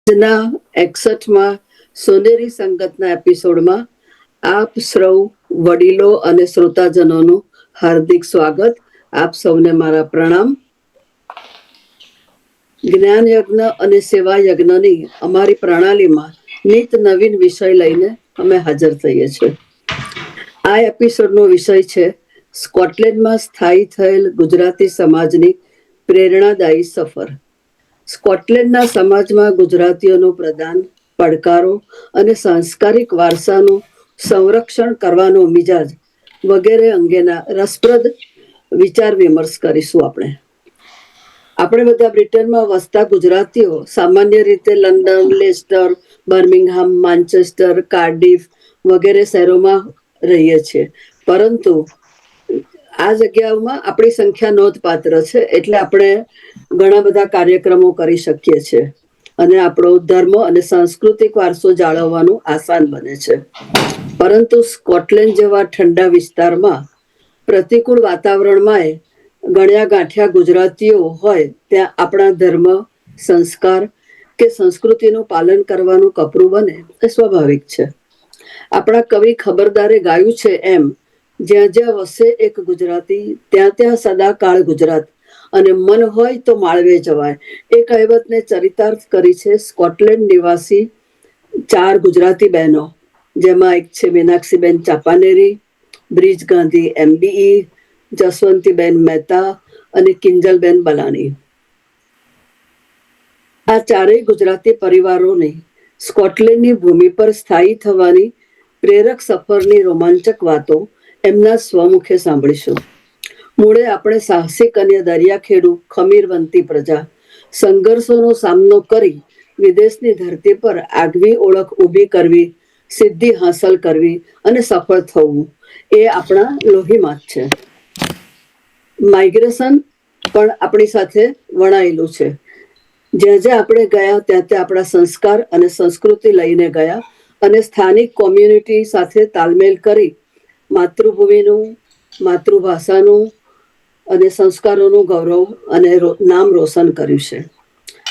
આજના 61માં સોનેરી સંગતના એપિસોડમાં આપ સૌ વડીલો અને શ્રોતાજનોનું હાર્દિક સ્વાગત. આપ સૌને મારા પ્રણામ. જ્ઞાન યજ્ઞ અને સેવા યજ્ઞની અમારી પ્રણાલીમાં નિત નવીન વિષય લઈને અમે હાજર થઈએ છીએ. આ એપિસોડનો વિષય છે સ્કોટલેન્ડમાં સ્થાયી થયેલ ગુજરાતી સમાજની પ્રેરણાદાયી સફર. સ્કોટલેન્ડના સમાજમાં ગુજરાતીઓનું પ્રદાન, પડકારો અને સાંસ્કૃતિક વારસાનું સંરક્ષણ કરવાનો મિજાજ વગેરે અંગેના રસપ્રદ વિચાર વિમર્શ કરીશું. આપણે બધા બ્રિટનમાં વસતા ગુજરાતીઓ સામાન્ય રીતે London, Leicester, Birmingham, Manchester, Cardiff વગેરે શહેરોમાં રહીએ છીએ, પરંતુ આ જગ્યાઓમાં આપણી સંખ્યા નોંધપાત્ર છે, એટલે આપણે ઘણા બધા કાર્યક્રમો કરી શકીએ છીએ અને આપણો ધર્મ અને સાંસ્કૃતિક વારસો જાળવવાનું આસાન બને છે. પરંતુ સ્કોટલેન્ડ જેવા ઠંડા વિસ્તારમાં પ્રતિકૂળ વાતાવરણમાં ગણ્યા ગાંઠ્યા ગુજરાતીઓ હોય ત્યાં આપણા ધર્મ, સંસ્કાર કે સંસ્કૃતિનું પાલન કરવાનું કપરું બને એ સ્વાભાવિક છે. આપણા કવિ ખબરદારે ગાયું છે એમ, જ્યાં જ્યાં વસે એક ગુજરાતી ત્યાં ત્યાં સદાકાળ ગુજરાત, અને મન હોય તો માળવે જવાય, એ કહેવતને ચરિતાર્થ કરી છે સ્કોટલેન્ડ નિવાસી 4 ગુજરાતી બહેનો, જેમાં એક છે મીનાક્ષીબેન ચાપાનેરી, બ્રિજ ગાંધી MBE, જસવંતીબેન મહેતા અને કિંજલબેન બલાની. આ ચારેય ગુજરાતી પરિવારોની સ્કોટલેન્ડની ભૂમિ પર સ્થાયી થવાની પ્રેરક સફરની રોમાંચક વાતો એમના સ્વમુખે સાંભળીશું. મૂળે આપણે સાહસિક અને દરિયાખેડુ ખમીરવંતી પ્રજા, સંઘર્ષોનો સામનો કરી વિદેશની ધરતી પર આગવી ઓળખ ઊભી કરવી, સિદ્ધિ હાંસલ કરવી અને સફળ થવું એ આપણા લોહીમાં જ છે. માઇગ્રેશન પણ આપણી સાથે વણાયેલું છે. જ્યાં જ્યાં આપણે ગયા ત્યાં ત્યાં આપણા સંસ્કાર અને સંસ્કૃતિ લઈને ગયા અને સ્થાનિક કોમ્યુનિટી સાથે તાલમેલ કરી માતૃભૂમિનું, માતૃભાષાનું અને સંસ્કારોનું ગૌરવ અને નામ રોશન કર્યું છે.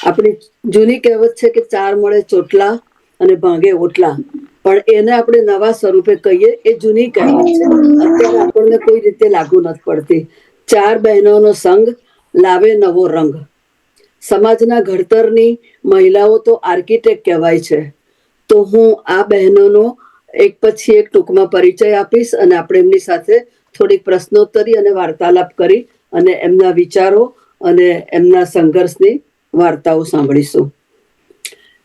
આપણી જૂની કહેવત છે કે 4 મળે ચોટલા અને ભાંગે ઓટલા, પણ એને આપણે નવા સ્વરૂપે કહીએ એ જૂની કહેવત છે. અત્યારે આપણને કોઈ રીતે લાગુ નથી પડતી. 4 બહેનોનો સંગ લાવે નવો રંગ. સમાજના ઘડતરની મહિલાઓ તો આર્કિટેક્ટ કહેવાય છે. તો હું આ બહેનોનો એક પછી એક ટૂંકમાં પરિચય આપીશ અને આપણે એમની સાથે થોડીક પ્રશ્નોત્તરી અને વાર્તાલાપ કરી અને એમના વિચારો અને એમના સંઘર્ષની વાર્તાઓ સાંભળીશું.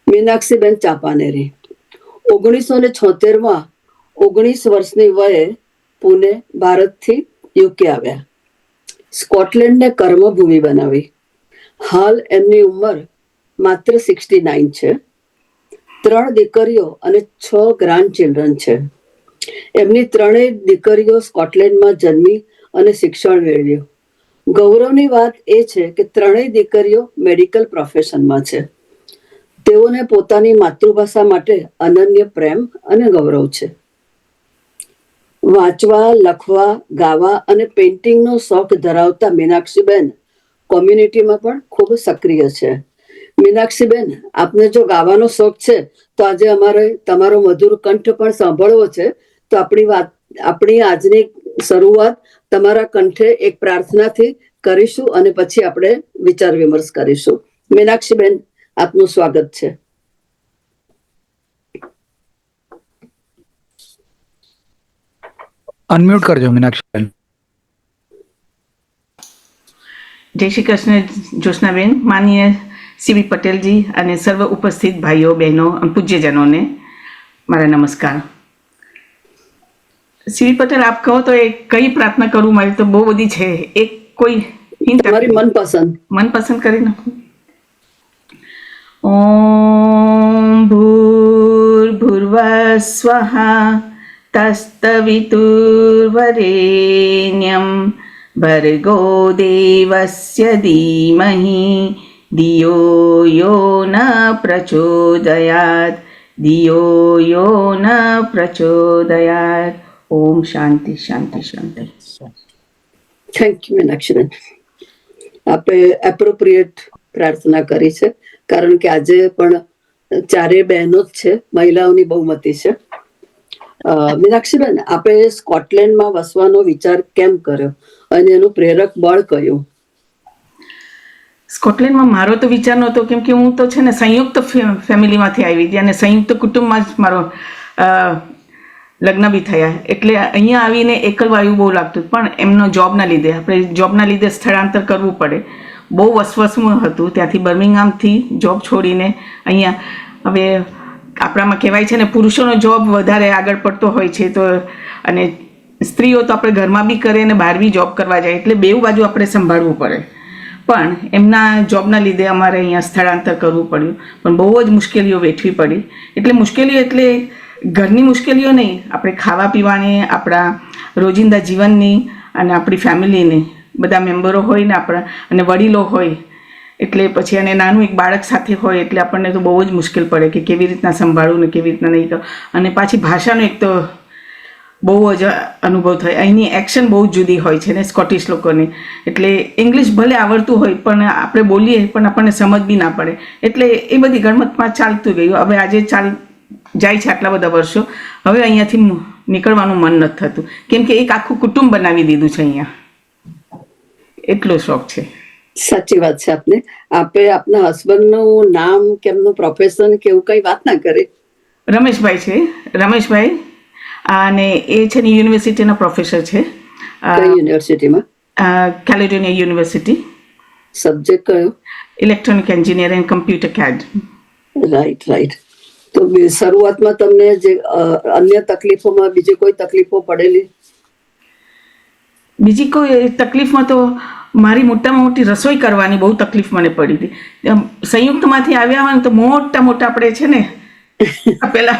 મીનાક્ષીબેન ચાપાનેરી 1976માં 19 વર્ષની વયે પુણે, ભારતથી UK આવ્યા. સ્કોટલેન્ડને કર્મભૂમિ બનાવી. હાલ એમની ઉંમર માત્ર 69 છે. 3 દીકરીઓ અને 6 ગ્રાન્ડ ચિલ્ડ્રન છે. એમની 3 દીકરીઓ સ્કોટલેન્ડમાં જન્મી અને શિક્ષણ મેળવ્યું. ગૌરવની વાત એ છે કે 3 દીકરીઓ મેડિકલ પ્રોફેશનમાં છે. તેઓને પોતાની માતૃભાષા માટે અનન્ય પ્રેમ અને ગૌરવ છે. વાંચવા, લખવા, ગાવા અને પેઇન્ટિંગનો શોખ ધરાવતા મીનાક્ષીબેન કોમ્યુનિટીમાં પણ ખૂબ સક્રિય છે. મીનાક્ષીબેન, આપને જો ગાવાનો શોખ છે તો આજે અમારે તમારો મધુર કંઠ પણ સાંભળવો છે. તો આપણી આજની શરૂઆત તમારા કંઠે એક પ્રાર્થનાથી કરીશું અને પછી આપણે વિચાર વિમર્શ કરીશું. મીનાક્ષીબેન, આપનું સ્વાગત છે. અનમ્યુટ કરજો મીનાક્ષીબેન. જય શ્રી કૃષ્ણ જ્યોત્સનાબેન, માનનીય CB પટેલજી અને સર્વ ઉપસ્થિત ભાઈઓ, બહેનો અને પૂજ્યજનોને મારા નમસ્કાર. CB પટેલ, આપ કહો તો કઈ પ્રાર્થના કરું? મારી તો બહુ બધી છે. એક કોઈ હિન્ટ? તમારી મનપસંદ કરી નાખો. ઓમ ભૂર્ભુવઃ સ્વઃ તસ્તવિતુર્વરેણ્યં ભર્ગો દેવસ્ય ધીમહિ ધિયો યો ન પ્રચોદયાત. ઓમ શાંતિ શાંતિ શાંતિ. Thank you Meenakshiben. આપે એપ્રોપ્રિએટ પ્રાર્થના કરી છે, કારણ કે આજે પણ ચારે બહેનો જ છે, મહિલાઓની બહુમતી છે. મીનાક્ષીબેન, આપણે સ્કોટલેન્ડમાં વસવાનો વિચાર કેમ કર્યો અને એનું પ્રેરક બળ કયું? સ્કોટલેન્ડમાં મારો તો વિચાર નહોતો, કેમ કે હું તો છે ને સંયુક્ત ફેમિલીમાંથી આવી હતી અને સંયુક્ત કુટુંબમાં જ મારો લગ્ન બી થયા, એટલે અહીંયા આવીને એકલવાયું બહુ લાગતું. પણ એમનો જોબના લીધે, આપણે જોબના લીધે સ્થળાંતર કરવું પડે, બહુ વસવસમાં હતું. ત્યાંથી બર્મિંગહામથી જોબ છોડીને અહીંયા, હવે આપણામાં કહેવાય છે ને પુરુષોનો જોબ વધારે આગળ પડતો હોય છે, તો અને સ્ત્રીઓ તો આપણે ઘરમાં બી કરે અને બહાર બી જોબ કરવા જાય, એટલે બેઉ બાજુ આપણે સંભાળવું પડે. પણ એમના જોબના લીધે અમારે અહીંયા સ્થળાંતર કરવું પડ્યું, પણ બહુ જ મુશ્કેલીઓ વેઠવી પડી. એટલે મુશ્કેલીઓ એટલે ઘરની મુશ્કેલીઓ નહીં, આપણે ખાવા પીવાની, આપણા રોજિંદા જીવનની અને આપણી ફેમિલીની, બધા મેમ્બરો હોય ને આપણા, અને વડીલો હોય, એટલે પછી અને નાનું એક બાળક સાથે હોય, એટલે આપણને તો બહુ જ મુશ્કેલ પડે કે કેવી રીતના સંભાળવું ને કેવી રીતના નહીં. અને પાછી ભાષાનો એક તો બહુ જ અનુભવ થાય. અહીંની એક્શન બહુ જ જુદી હોય છે ને સ્કોટિશ લોકોની, એટલે ઇંગ્લિશ ભલે આવડતું હોય પણ આપણે બોલીએ પણ આપણને સમજ બી ના પડે, એટલે એ બધી ગણમતમાં ચાલતું ગયું. હવે આજે જાય છે આટલા બધા વર્ષો, હવે અહીંયાથી નીકળવાનું મન નથી થતું, કેમ કે એક આખું કુટુંબ બનાવી દીધું છે અહીંયા, એટલો શોખ છે. સાચી વાત છે. આપે આપના હસબન્ડનું નામ, કેમનું પ્રોફેશન કે એવું કઈ વાત ના કરે? રમેશભાઈ છે, રમેશભાઈ, અને એ છે ને યુનિવર્સિટીના પ્રોફેસર છે. કઈ યુનિવર્સિટીમાં? કેલેડોનિયા યુનિવર્સિટી. સબ્જેક્ટ કયો? Electronic engineering, computer CAD. Right. તો શરૂઆતમાં તમને જે અન્ય તકલીફોમાં બીજી કોઈ તકલીફો પડેલી? બીજી કોઈ તકલીફમાં તો મારી મોટામાં મોટી રસોઈ કરવાની બહુ તકલીફ મને પડી હતી. સંયુક્તમાંથી આવ્યા હોય ને તો મોટા આપણે છે ને પેલા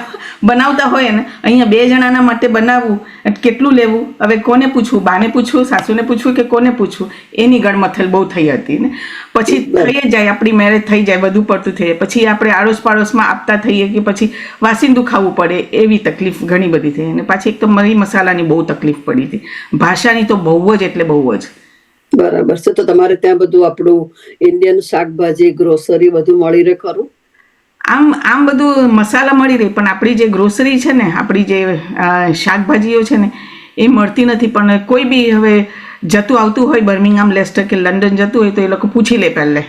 બનાવતા હોય ને, અહીંયા 2 જણાના માટે બનાવવું, કેટલું લેવું, હવે કોને પૂછવું, બાને પૂછવું, સાસુને પૂછવું કે કોને પૂછવું, એની ગણમથલ બહુ થઈ હતી ને. પછી થઈ જાય, આપણી મેરેજ થઈ જાય, બધું પડતું થઈ જાય, પછી આપણે આડોશ પાડોશમાં આપતા થઈએ કે પછી વાસીંદું ખાવું પડે, એવી તકલીફ ઘણી બધી થઈ. અને પાછી એક તો મરી મસાલાની બહુ તકલીફ પડી હતી, ભાષાની તો બહુ જ, એટલે બહુ જ. બરાબર છે. તો તમારે ત્યાં બધું આપણું ઇન્ડિયન શાકભાજી, ગ્રોસરી બધું મળી રહે ખરું? આમ બધું મસાલા મળી રહે, પણ આપણી જે ગ્રોસરી છે ને, આપણી જે શાકભાજીઓ છે ને, એ મળતી નથી. પણ કોઈ બી હવે જતું આવતું હોય બર્મિંગહામ, લેસ્ટર કે લંડન જતું હોય તો એ લોકો પૂછી લે પહેલે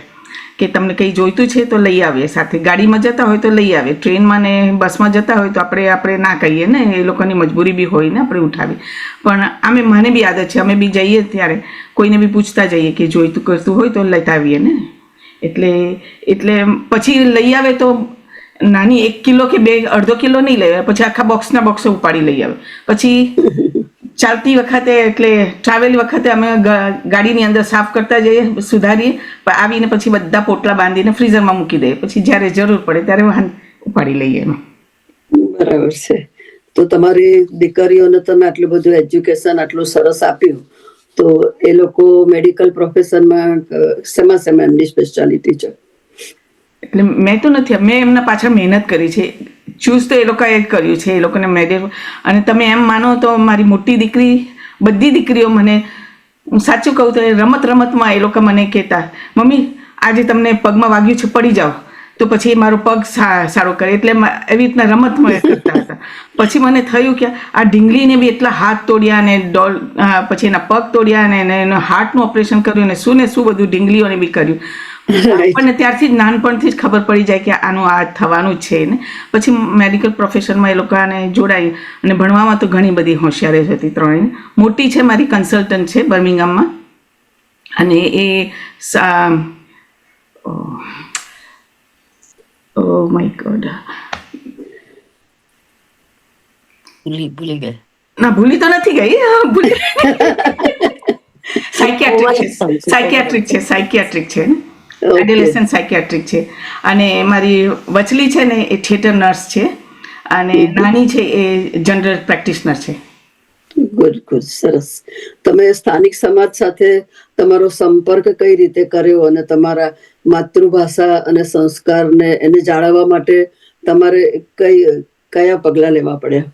કે તમને કંઈ જોઈતું છે તો લઈ આવીએ સાથે. ગાડીમાં જતા હોય તો લઈ આવીએ, ટ્રેનમાં ને બસમાં જતા હોય તો આપણે ના કહીએ ને, એ લોકોની મજબૂરી બી હોય ને, આપણે ઉઠાવી. પણ મને બી આદત છે, અમે બી જઈએ ત્યારે કોઈને બી પૂછતા જઈએ કે જોઈતું કરતું હોય તો લેતા આવીએ ને. એટલે પછી લઈ આવે તો નાની 1 કિલો કે 2.5 કિલો નહીં લઈ આવે, પછી આખા બોક્સના બોક્સો ઉપાડી લઈ આવે. પછી ચાલતી વખતે, એટલે ટ્રાવેલ વખતે અમે ગાડીની અંદર સાફ કરતા જઈએ, સુધારીએ, આવીને પછી બધા પોટલા બાંધીને ફ્રીઝરમાં મૂકી દઈએ, પછી જ્યારે જરૂર પડે ત્યારે ઉપાડી લઈએ. બરાબર છે. તો તમારી દીકરીઓને તમે આટલું બધું એજ્યુકેશન આટલું સરસ આપ્યું, તો એ લોકો મેડિકલ પ્રોફેશનમાં શેમાં એમની સ્પેશિયાલિટી છે? એટલે મેં તો નથી, મેં એમના પાછળ મહેનત કરી છે. ચૂઝ તો એ લોકોએ જ કર્યું છે, એ લોકોને મેડિકલ. અને તમે એમ માનો તો મારી મોટી દીકરી, બધી દીકરીઓ મને, હું સાચું કહું તો રમતમાં એ લોકો મને કહેતા, મમ્મી આજે તમને પગમાં વાગ્યું છે, પડી જાઓ, તો પછી મારો પગ સારો કરે, એટલે એવી રીતના રમતમાં કરતા હતા. પછી મને થયું કે આ ઢીંગલીને બી એટલા હાથ તોડ્યા ને પછી એના પગ તોડ્યા ને એના હાર્ટનું ઓપરેશન કર્યું ને શું બધું ઢીંગલીઓને બી કર્યું. આપણને ત્યારથી જ નાનપણથી જ ખબર પડી જાય કે આનું આ થવાનું જ છે ને. પછી મેડિકલ પ્રોફેશનમાં એ લોકોને જોડાઈ, અને ભણવામાં તો ઘણી બધી હોશિયારી હતી ત્રણેય. મોટી છે મારી કન્સલ્ટન્ટ છે બર્મિંગહામમાં, અને એ ઓ માય ગોડ, ભૂલી ગઈ. ના, ભૂલી તો નથી ગઈ, સાયકિયાટ્રિક છે ને, એડોલેસન્ટ સાયકિયાટ્રિક છે. અને મારી વચલી છે ને એ થિયેટર નર્સ છે, અને નાની છે એ જનરલ પ્રેક્ટિશનર છે. ગુડ, સરસ. તમે સ્થાનિક સમાજ સાથે તમારો સંપર્ક કઈ રીતે કર્યો, અને તમારા માતૃભાષા અને સંસ્કારને એને જાળવવા માટે તમારે કયા પગલાં લેવા પડ્યા?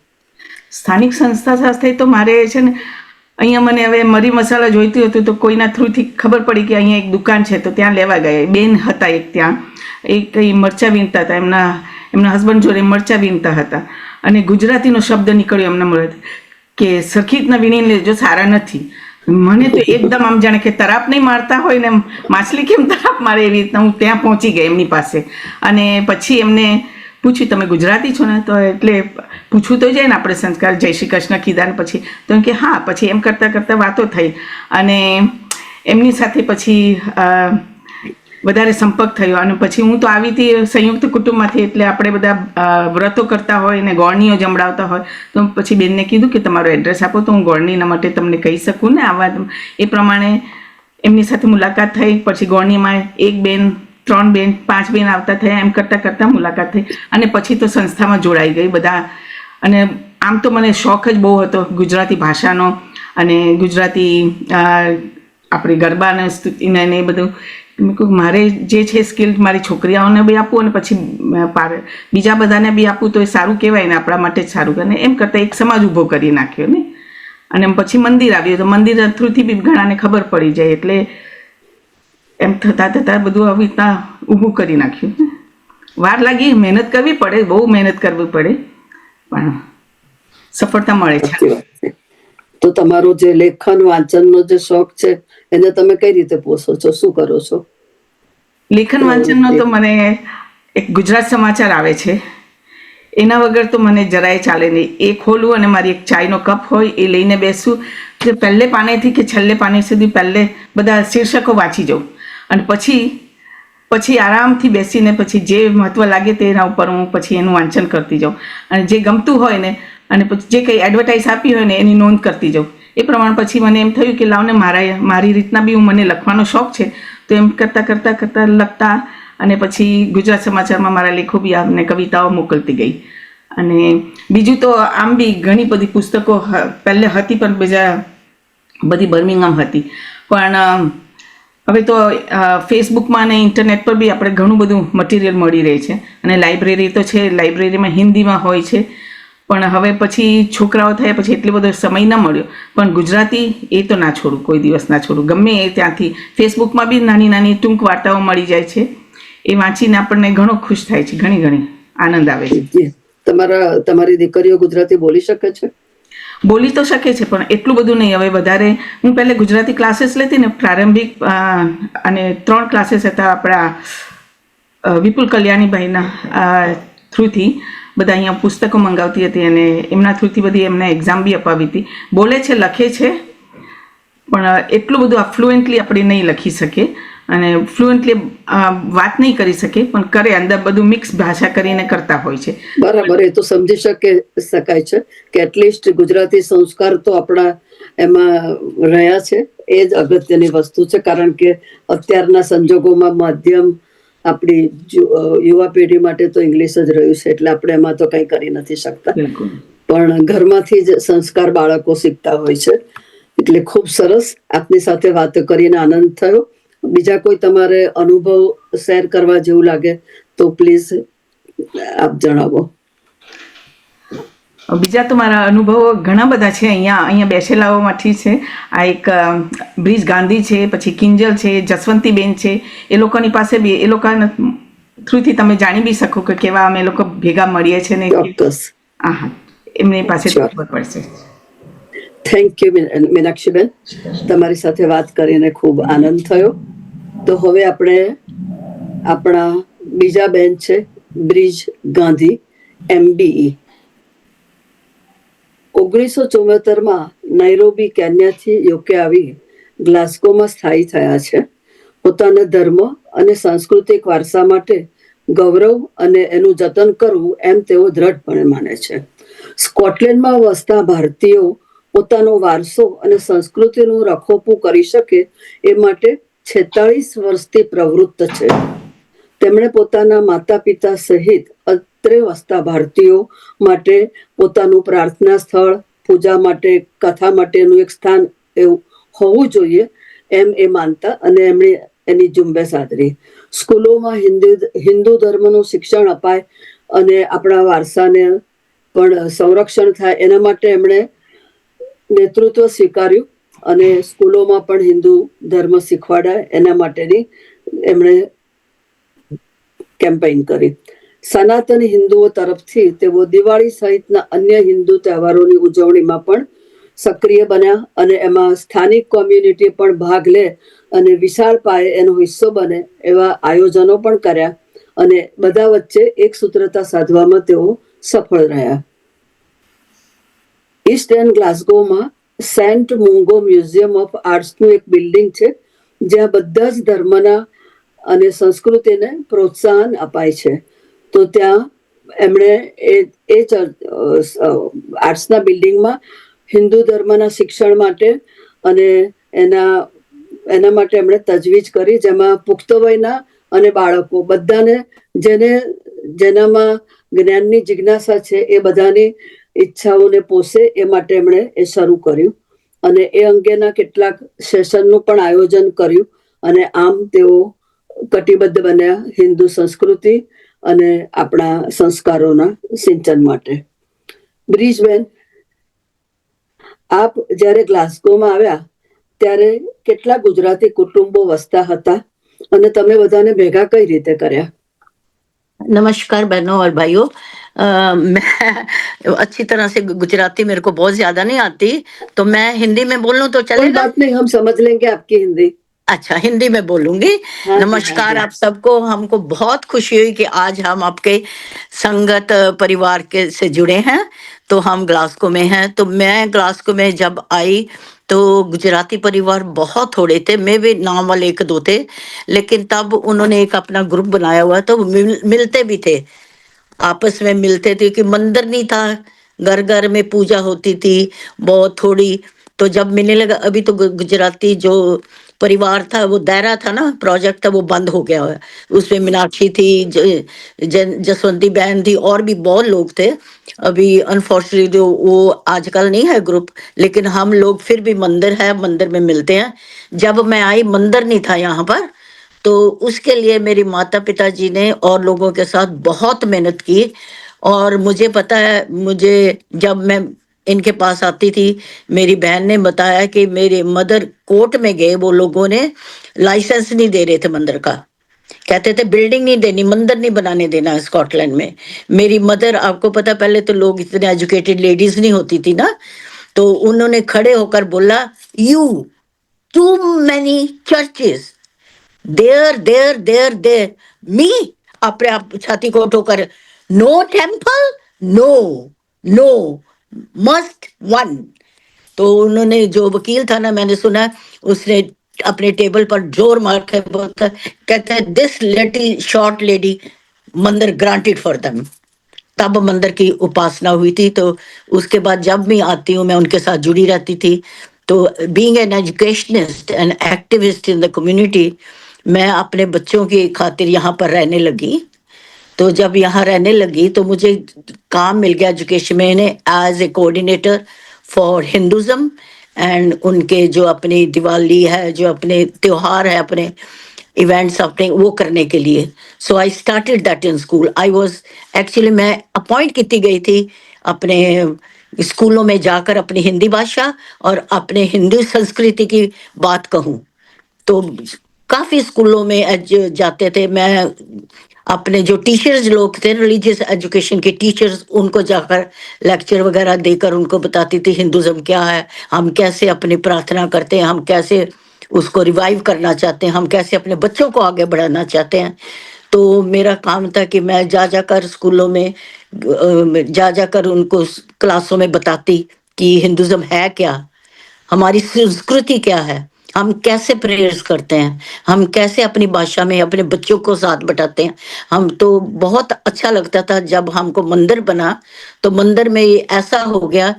સ્થાનિક સંસ્થા સાથે તો મારે છે ને, અહીંયા મને હવે મરી મસાલા જોઈતું હતું તો કોઈના થ્રુથી ખબર પડી કે અહીંયા એક દુકાન છે, તો ત્યાં લેવા ગયા. બેન હતા એક ત્યાં, એ કંઈ મરચાં વીણતા હતા, એમના હસબન્ડ જોડે મરચાં વીણતા હતા અને ગુજરાતીનો શબ્દ નીકળ્યો એમના મોઢેથી કે સરખી રીતના વીણીને લેજો, સારા નથી. મને તો એકદમ આમ જાણે કે તરાપ નહીં મારતા હોય ને માછલી કેમ તરાપ મારે એવી રીતના હું ત્યાં પહોંચી ગઈ એમની પાસે. અને પછી એમને પૂછ્યું તમે ગુજરાતી છો ને? તો એટલે પૂછવું તો જાય ને આપણે સંસ્કાર, જય શ્રી કૃષ્ણ કીધા ને પછી તો એમ કે હા. પછી એમ કરતાં કરતાં વાતો થઈ અને એમની સાથે પછી વધારે સંપર્ક થયો. અને પછી હું તો આવી હતી સંયુક્ત કુટુંબમાંથી, એટલે આપણે બધા વ્રતો કરતા હોય ને ગોળણીઓ જમડાવતા હોય. તો પછી બેનને કીધું કે તમારો એડ્રેસ આપો તો હું ગોળણીના માટે તમને કહી શકું ને આવા. એ પ્રમાણે એમની સાથે મુલાકાત થઈ. પછી ગોળણીમાં 1 બેન, 3 બેન, 5 બેન આવતા થયા. એમ કરતાં કરતાં મુલાકાત થઈ અને પછી તો સંસ્થામાં જોડાઈ ગઈ બધા. અને આમ તો મને શોખ જ બહુ હતો ગુજરાતી ભાષાનો અને ગુજરાતી આપણી ગરબાને સ્તુતિને એ બધું. મેં કહ્યું મારે જે છે સ્કિલ મારી છોકરીઓને બી આપું અને પછી બીજા બધાને બી આપું તો એ સારું કહેવાય ને, આપણા માટે જ સારું. અને એમ કરતાં એક સમાજ ઊભો કરી નાખ્યો ને. અને પછી મંદિર આવ્યું તો મંદિર થ્રુથી બી ઘણાને ખબર પડી જાય. એટલે એમ થતાં થતાં બધું આવી રીતના ઊભું કરી નાખ્યું. વાર લાગી, મહેનત કરવી પડે, બહુ મહેનત કરવી પડે, પણ સફળતા મળે છે. તો તમારો જે લેખન વાંચનનો જે શોખ છે એને તમે કઈ રીતે પોષો છો, શું કરો છો? લેખન વાંચનનો તો મને એક ગુજરાત સમાચાર આવે છે, એના વગર તો મને જરાય ચાલે નહીં. એ ખોલું અને મારી એક ચાયનો કપ હોય એ લઈને બેસું. જે પહેલે પાનેથી કે છેલ્લે પાને સુધી પહેલે બધા શીર્ષકો વાંચી જાઉં અને પછી આરામથી બેસીને પછી જે મહત્વ લાગે તેના ઉપર હું પછી એનું વાંચન કરતી જાઉં. અને જે ગમતું હોય ને અને પછી જે કંઈ એડવર્ટાઇઝ આપી હોય ને એની નોંધ કરતી જાઉં. એ પ્રમાણે પછી મને એમ થયું કે લાવને મારી રીતના બી મને લખવાનો શોખ છે. તો એમ કરતાં લખતા અને પછી ગુજરાત સમાચારમાં મારા લેખો બી અને કવિતાઓ મોકલતી ગઈ. અને બીજું તો આમ બી ઘણી બધી પુસ્તકો પહેલે હતી પણ બીજા બધી બર્મિંગહામ હતી. પણ હવે તો ફેસબુકમાં અને ઇન્ટરનેટ પર બી આપણે ઘણું બધું મટીરિયલ મળી રહે છે. અને લાઇબ્રેરી તો છે, લાઇબ્રેરીમાં હિન્દીમાં હોય છે. પણ હવે પછી છોકરાઓ થયા પછી એટલો બધો સમય ન મળ્યો. પણ ગુજરાતી એ તો ના છોડું, કોઈ દિવસ ના છોડું. ગમે એ ત્યાંથી ફેસબુકમાં બી નાની નાની ટૂંક વાર્તાઓ મળી જાય છે. એ વાંચીને આપણને ઘણો ખુશ થાય છે, ઘણી આનંદ આવે છે. તમારી દીકરીઓ ગુજરાતી બોલી શકે છે? બોલી તો શકે છે પણ એટલું બધું નહીં. હવે વધારે હું પહેલે ગુજરાતી ક્લાસીસ લેતી ને, પ્રારંભિક અને 3 ક્લાસીસ હતા આપણા વિપુલ કલ્યાણીભાઈના થ્રુથી. બધા અહીંયા પુસ્તકો મંગાવતી હતી અને એમના થ્રુથી બધી એમને એક્ઝામ બી અપાવી હતી. બોલે છે, લખે છે, પણ એટલું બધું ફ્લુએન્ટલી આપણે નહીં લખી શકીએ અને ફ્લુએન્ટલી વાત નહીં કરી શકીએ, પણ કરે, અંદર બધું મિક્સ ભાષા કરીને કરતા હોય છે. બરાબર, એ તો સમજી શકાય છે કે એટલીસ્ટ ગુજરાતી સંસ્કાર તો આપણા એમાં રહ્યા છે. એ જ અગત્યની વસ્તુ છે, કારણ કે અત્યારના સંજોગોમાં માધ્યમ આપણી યુવા પેઢી માટે તો ઇંગ્લિશ જ રહ્યું છે, એટલે આપણે એમાં તો કંઈ કરી નથી શકતા. પણ ઘરમાંથી જ સંસ્કાર બાળકો શીખતા હોય છે. એટલે ખૂબ સરસ, આપની સાથે વાતો કરીને આનંદ થયો. બીજા કોઈ તમારે અનુભવ શેર કરવા જેવું લાગે તો પ્લીઝ આપ જણાવો. બીજા તો મારા અનુભવો ઘણા બધા છે. અહીંયા બેસેલાઓમાંથી છે. આ એક બ્રિજ ગાંધી છે, પછી કિંજલ છે, જસવંતીબેન છે. એ લોકોની પાસે બી એ લોકોના થ્રુથી તમે જાણી બી શકો કે કેવા અમે લોકો ભેગા મળીએ છીએ ને. ચોક્કસ. હા, એમની પાસે ખબર પડશે. થેન્ક યુ મીનાક્ષીબેન, તમારી સાથે વાત કરીને ખૂબ આનંદ થયો. તો હવે આપણે આપણા બીજા બેન છે bridge Gandhi, MBE. 1974માં Nairobi કેન્યાથી UK આવી ગ્લાસ્ગોમાં સ્થાયી થયા છે. પોતાના ધર્મ અને સાંસ્કૃતિક વારસા માટે ગૌરવ અને એનું જતન કરવું એમ તેઓ દ્રઢપણે માને છે. સ્કોટલેન્ડમાં વસતા ભારતીયો પોતાનો વારસો અને સંસ્કૃતિનું રખોપું કરી શકે એ માટે 46 વર્ષથી પ્રવૃત્ત છે. તેમણે પોતાના માતા પિતા સહિત અત્રે વસતા ભારતીયો માટે પોતાનું પ્રાર્થના સ્થળ, પૂજા માટે, કથા માટેનું એક સ્થાન એવું હોવું જોઈએ એમ એ માનતા અને એમણે એની ઝુંબેશ આદરી. સ્કૂલોમાં હિન્દુ ધર્મનું શિક્ષણ અપાય અને આપણા વારસાને પણ સંરક્ષણ થાય એના માટે એમણે નેતૃત્વ સ્વીકાર્યું અને સ્કૂલોમાં પણ હિન્દુ ધર્મ શીખવાડાય એના માટેની એમણે કેમ્પેઇન કરી. સનાતન હિન્દુઓ તરફથી તેઓ દિવાળી સહિતના અન્ય હિન્દુ તહેવારોની ઉજવણીમાં પણ સક્રિય બન્યા અને એમાં સ્થાનિક કોમ્યુનિટી પણ ભાગ લે અને વિશાળ પાયે એનો હિસ્સો બને એવા આયોજનો પણ કર્યા અને બધા વચ્ચે એક સૂત્રતા સાધવામાં તેઓ સફળ રહ્યા. ઈસ્ટ એન્ડ ગ્લાસગોમાં સેન્ટ મુંગો મ્યુઝિયમ ઓફ આર્ટ્સનું એક બિલ્ડિંગ છે જ્યાં બધા જ ધર્મના અને સંસ્કૃતિને પ્રોત્સાહન અપાય છે. તો ત્યાં એમણે એ આર્ટ્સના બિલ્ડિંગમાં હિન્દુ ધર્મના શિક્ષણ માટે અને એના માટે એમણે તજવીજ કરી, જેમાં પુખ્ત વયના અને બાળકો બધાને જેનામાં જ્ઞાનની જિજ્ઞાસા છે એ બધાની ઈચ્છાઓને પોષે એ માટે એમણે એ શરૂ કર્યું અને એ અંગેના કેટલાક સેશનનું પણ આયોજન કર્યું અને આમ તેઓ કટિબદ્ધ બન્યા હિન્દુ સંસ્કૃતિ અને આપણા સંસ્કારોના સિંચન માટે. બ્રિજબેન, આપ જ્યારે ગ્લાસગોમાં આવ્યા ત્યારે કેટલા ગુજરાતી કુટુંબો વસતા હતા અને તમે બધાને ભેગા કઈ રીતે કર્યા? नमस्कार बहनों और भाइयों। मैं अच्छी तरह से गुजराती मेरे को बहुत ज्यादा नहीं आती, तो मैं हिंदी में बोल लूं तो कोई चलेगा? बात नहीं, हम समझ लेंगे आपकी हिंदी. अच्छा, हिंदी में बोलूंगी। हाँ जी, नमस्कार हाँ आप सबको। हमको बहुत खुशी हुई कि आज हम आपके संगत परिवार के से जुड़े हैं। तो हम ग्लासगो में हैं। तो मैं ग्लासगो में जब आई तो गुजराती परिवार बहुत थोड़े थे, मैं भी नाम वाले एक दो थे, लेकिन तब उन्होंने एक अपना ग्रुप बनाया हुआ, तो मिलते भी थे, आपस में मिलते थे कि मंदिर नहीं था, घर घर में पूजा होती थी बहुत थोड़ी। तो जब मिलने लगा, अभी तो गुजराती जो परिवार था वो दायरा था ना, प्रोजेक्ट था, वो बंद हो गया है। उसमें मीनाक्षी थी, जसवंती बहन थी, और भी बहुत लोग थे। अभी अनफॉर्चुनेटली वो आजकल नहीं है ग्रुप, लेकिन हम लोग फिर भी मंदिर है, मंदिर में मिलते हैं। जब मैं आई मंदिर नहीं था यहाँ पर, तो उसके लिए मेरी माता पिताजी ने और लोगों के साथ बहुत मेहनत की। और मुझे पता है, मुझे जब मैं इनके पास आती थी, मेरी बहन ने बताया कि मेरे मदर कोर्ट में गए, वो लोगों ने लाइसेंस नहीं दे रहे थे मंदिर का, कहते थे बिल्डिंग नहीं देनी, मंदिर नहीं बनाने देना स्कॉटलैंड में। मेरी मदर, आपको पता पहले तो लोग इतने एजुकेटेड लेडीज नहीं होती थी ना, तो उन्होंने खड़े होकर बोला, you too many churches, there me, अपने आप छाती को ठोकर, no temple, no no, must one. तो उन्होंने, जो वकील था ना, मैंने सुना, उसने अपने टेबल पर जोर मार के बोलता, कहते हैं दिस लिटिल शॉर्ट लेडी, मंदिर ग्रांटेड फॉर देम। तब मंदिर की उपासना हुई थी। तो उसके बाद जब मैं आती हूँ, मैं उनके साथ जुड़ी रहती थी। तो being an educationist and activist in the community, मैं अपने बच्चों की खातिर यहाँ पर रहने लगी। तो जब यहाँ रहने लगी तो मुझे काम मिल गया एजुकेशन में as a coordinator for Hinduism, and उनके जो अपनी दिवाली है, जो अपने त्योहार है, अपने इवेंट्स अपने वो करने के लिए। So I started that in school. I was actually, मैं अपॉइंट की गई थी अपने स्कूलों में जाकर अपनी हिंदी भाषा और अपने हिंदू संस्कृति की बात कहूँ। तो काफी स्कूलों में जाते थे। मैं अपने जो टीचर्स लोग थे, रिलीजियस एजुकेशन के टीचर्स, उनको जाकर लेक्चर वगैरह देकर उनको बताती थी हिंदुज्म क्या है, हम कैसे अपनी प्रार्थना करते हैं, हम कैसे उसको रिवाइव करना चाहते हैं, हम कैसे अपने बच्चों को आगे बढ़ाना चाहते हैं। तो मेरा काम था कि मैं जा जाकर स्कूलों में जा जाकर उनको क्लासों में बताती कि हिंदुज्म है क्या, हमारी संस्कृति क्या है, हम कैसे प्रेयर्स करते हैं, हम कैसे अपनी भाषा में अपने बच्चों को साथ बैठाते हैं। हम तो बहुत अच्छा लगता था जब हमको मंदिर बना। तो मंदिर में ये ऐसा हो गया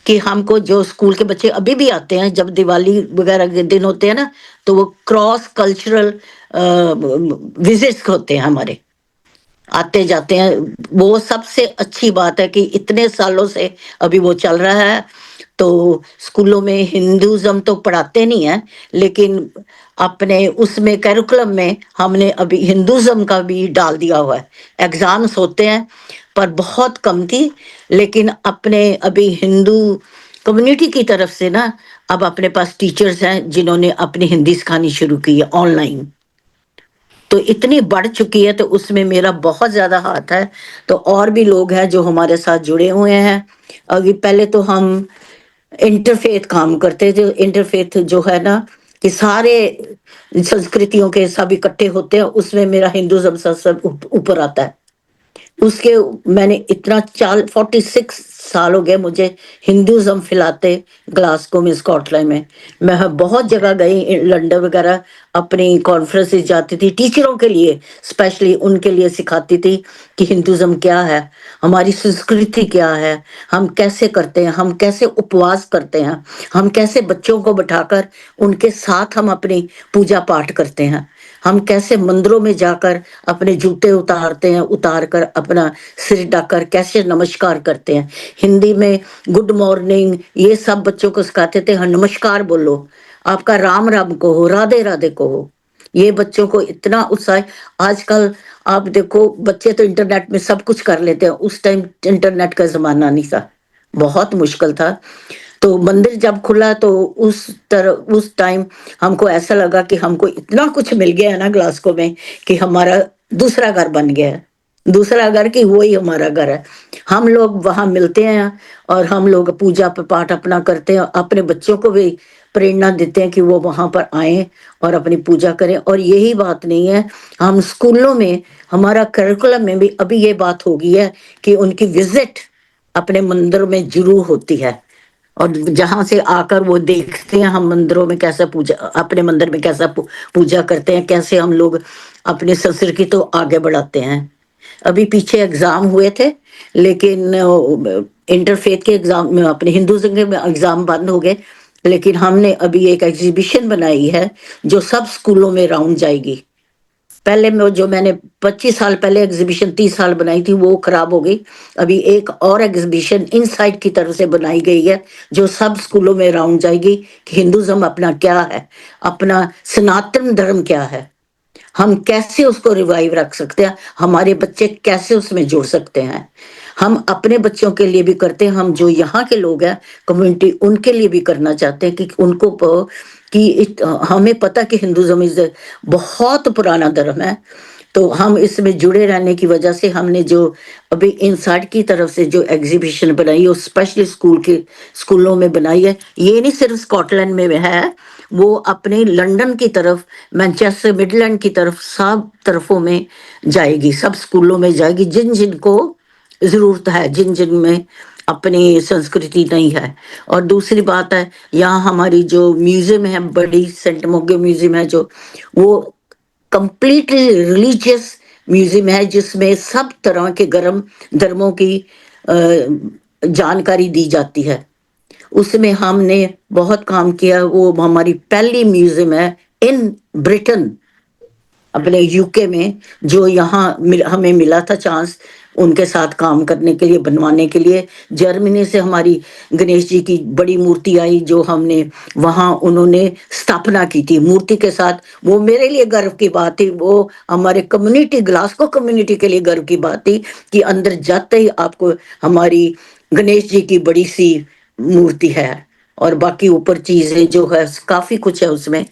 कि हमको, जो स्कूल के बच्चे अभी भी आते हैं, जब दिवाली वगैरह के दिन होते हैं ना, तो वो क्रॉस कल्चरल विजिट्स होते हैं हमारे, आते जाते हैं। वो सबसे अच्छी बात है कि इतने सालों से अभी वो चल रहा है। तो स्कूलों में हिंदुज्म तो पढ़ाते नहीं है, लेकिन अपने उसमें करिकुलम में हमने अभी हिंदुज्म का भी डाल दिया हुआ है। एग्जाम्स होते हैं पर बहुत कम थी, लेकिन अपने अभी हिंदू कम्युनिटी की तरफ से ना, अब अपने पास टीचर्स हैं जिन्होंने अपनी हिंदी सिखानी शुरू की है ऑनलाइन। तो इतनी बढ़ चुकी है, तो उसमें मेरा बहुत ज्यादा हाथ है। तो और भी लोग हैं जो हमारे साथ जुड़े हुए हैं। अभी पहले तो हम इंटरफेथ काम करते थे। इंटरफेथ जो है ना, कि सारे संस्कृतियों के सब इकट्ठे होते हैं, उसमें मेरा हिंदुज्म सब ऊपर आता है। उसके मैंने इतना 46 साल हो गए मुझे हिंदुज्म फैलाते ग्लासगो में, स्कॉटलैंड में। मैं बहुत जगह गई, लंदन वगैरह, अपनी कॉन्फ्रेंसेस जाती थी टीचरों के लिए, स्पेशली उनके लिए सिखाती थी कि हिंदुज्म क्या है, हमारी संस्कृति क्या है, हम कैसे करते हैं, हम कैसे उपवास करते हैं, हम कैसे बच्चों को बिठाकर उनके साथ हम अपनी पूजा पाठ करते हैं, हम कैसे मंदिरों में जाकर अपने जूते उतारते हैं, उतार कर अपना सिर ढककर कैसे नमस्कार करते हैं। हिंदी में गुड मॉर्निंग ये सब बच्चों को सिखाते थे। हाँ, नमस्कार बोलो, आपका राम राम कहो, राधे राधे कहो। ये बच्चों को इतना उत्साह। आजकल आप देखो, बच्चे तो इंटरनेट में सब कुछ कर लेते हैं, उस टाइम इंटरनेट का जमाना नहीं था, बहुत मुश्किल था। तो मंदिर जब खुला तो उस टाइम हमको ऐसा लगा कि हमको इतना कुछ मिल गया है ना ग्लासगो में, कि हमारा दूसरा घर बन गया है। दूसरा घर की वही हमारा घर है। हम लोग वहां मिलते हैं और हम लोग पूजा पाठ अपना करते हैं, अपने बच्चों को भी प्रेरणा देते हैं कि वो वहां पर आए और अपनी पूजा करें। और यही बात नहीं है, हम स्कूलों में, हमारा करिकुलम में भी अभी ये बात हो गई है कि उनकी विजिट अपने मंदिर में जरूर होती है। और जहां से आकर वो देखते हैं हम मंदिरों में कैसा पूजा, अपने मंदिर में कैसा पूजा करते हैं, कैसे हम लोग अपने संस्कृति तो आगे बढ़ाते हैं। अभी पीछे एग्जाम हुए थे, लेकिन इंटरफेथ के एग्जाम में, अपने हिंदुज्म के एग्जाम बंद हो गए। लेकिन हमने अभी एक एग्जीबिशन बनाई है जो सब स्कूलों में राउंड जाएगी। पहले में जो मैंने 25 साल पहले एग्जीबिशन 30 साल बनाई थी, वो खराब हो गई। अभी एक और एग्जीबिशन इनसाइड की तरफ से बनाई गई है जो सब स्कूलों में राउंड जाएगी, कि हिंदुज्म अपना क्या है, अपना सनातन धर्म क्या है, हम कैसे उसको रिवाइव रख सकते हैं, हमारे बच्चे कैसे उसमें जुड़ सकते हैं। हम अपने बच्चों के लिए भी करते हैं, हम जो यहाँ के लोग हैं कम्युनिटी, उनके लिए भी करना चाहते हैं कि उनको हमें पता कि हिंदुज्म इज बहुत पुराना धर्म है। तो हम इसमें जुड़े रहने की वजह से हमने जो अभी इंसाइड की तरफ से जो एग्जीबिशन बनाई है, वो स्पेशली स्कूलों में बनाई है। ये नहीं सिर्फ स्कॉटलैंड में है, वो अपने लंदन की तरफ, मैनचेस्टर, मिडलैंड की तरफ, सब तरफों में जाएगी, सब स्कूलों में जाएगी, जिन जिनको जरूरत है, जिन जिन में अपनी संस्कृति नहीं है। और दूसरी बात है, यहाँ हमारी जो म्यूजियम है, बड़ी सेंट मोगे म्यूजियम है, जो वो कंप्लीटली रिलीजियस म्यूजियम है, जिसमें सब तरह के धर्मों की जानकारी दी जाती है। उसमें हमने बहुत काम किया। वो हमारी पहली म्यूजियम है इन ब्रिटेन, अपने यूके में, जो यहाँ हमें मिला था चांस उनके साथ काम करने के लिए, बनवाने के लिए। जर्मनी से हमारी गणेश जी की बड़ी मूर्ति आई, जो हमने वहाँ उन्होंने स्थापना की थी मूर्ति के साथ। वो मेरे लिए गर्व की बात थी, वो हमारे कम्युनिटी, ग्लासगो कम्युनिटी के लिए गर्व की बात थी, कि अंदर जाते ही आपको हमारी गणेश जी की बड़ी सी मूर्ति है, और बाकी ऊपर चीजें जो है काफी कुछ है उसमें।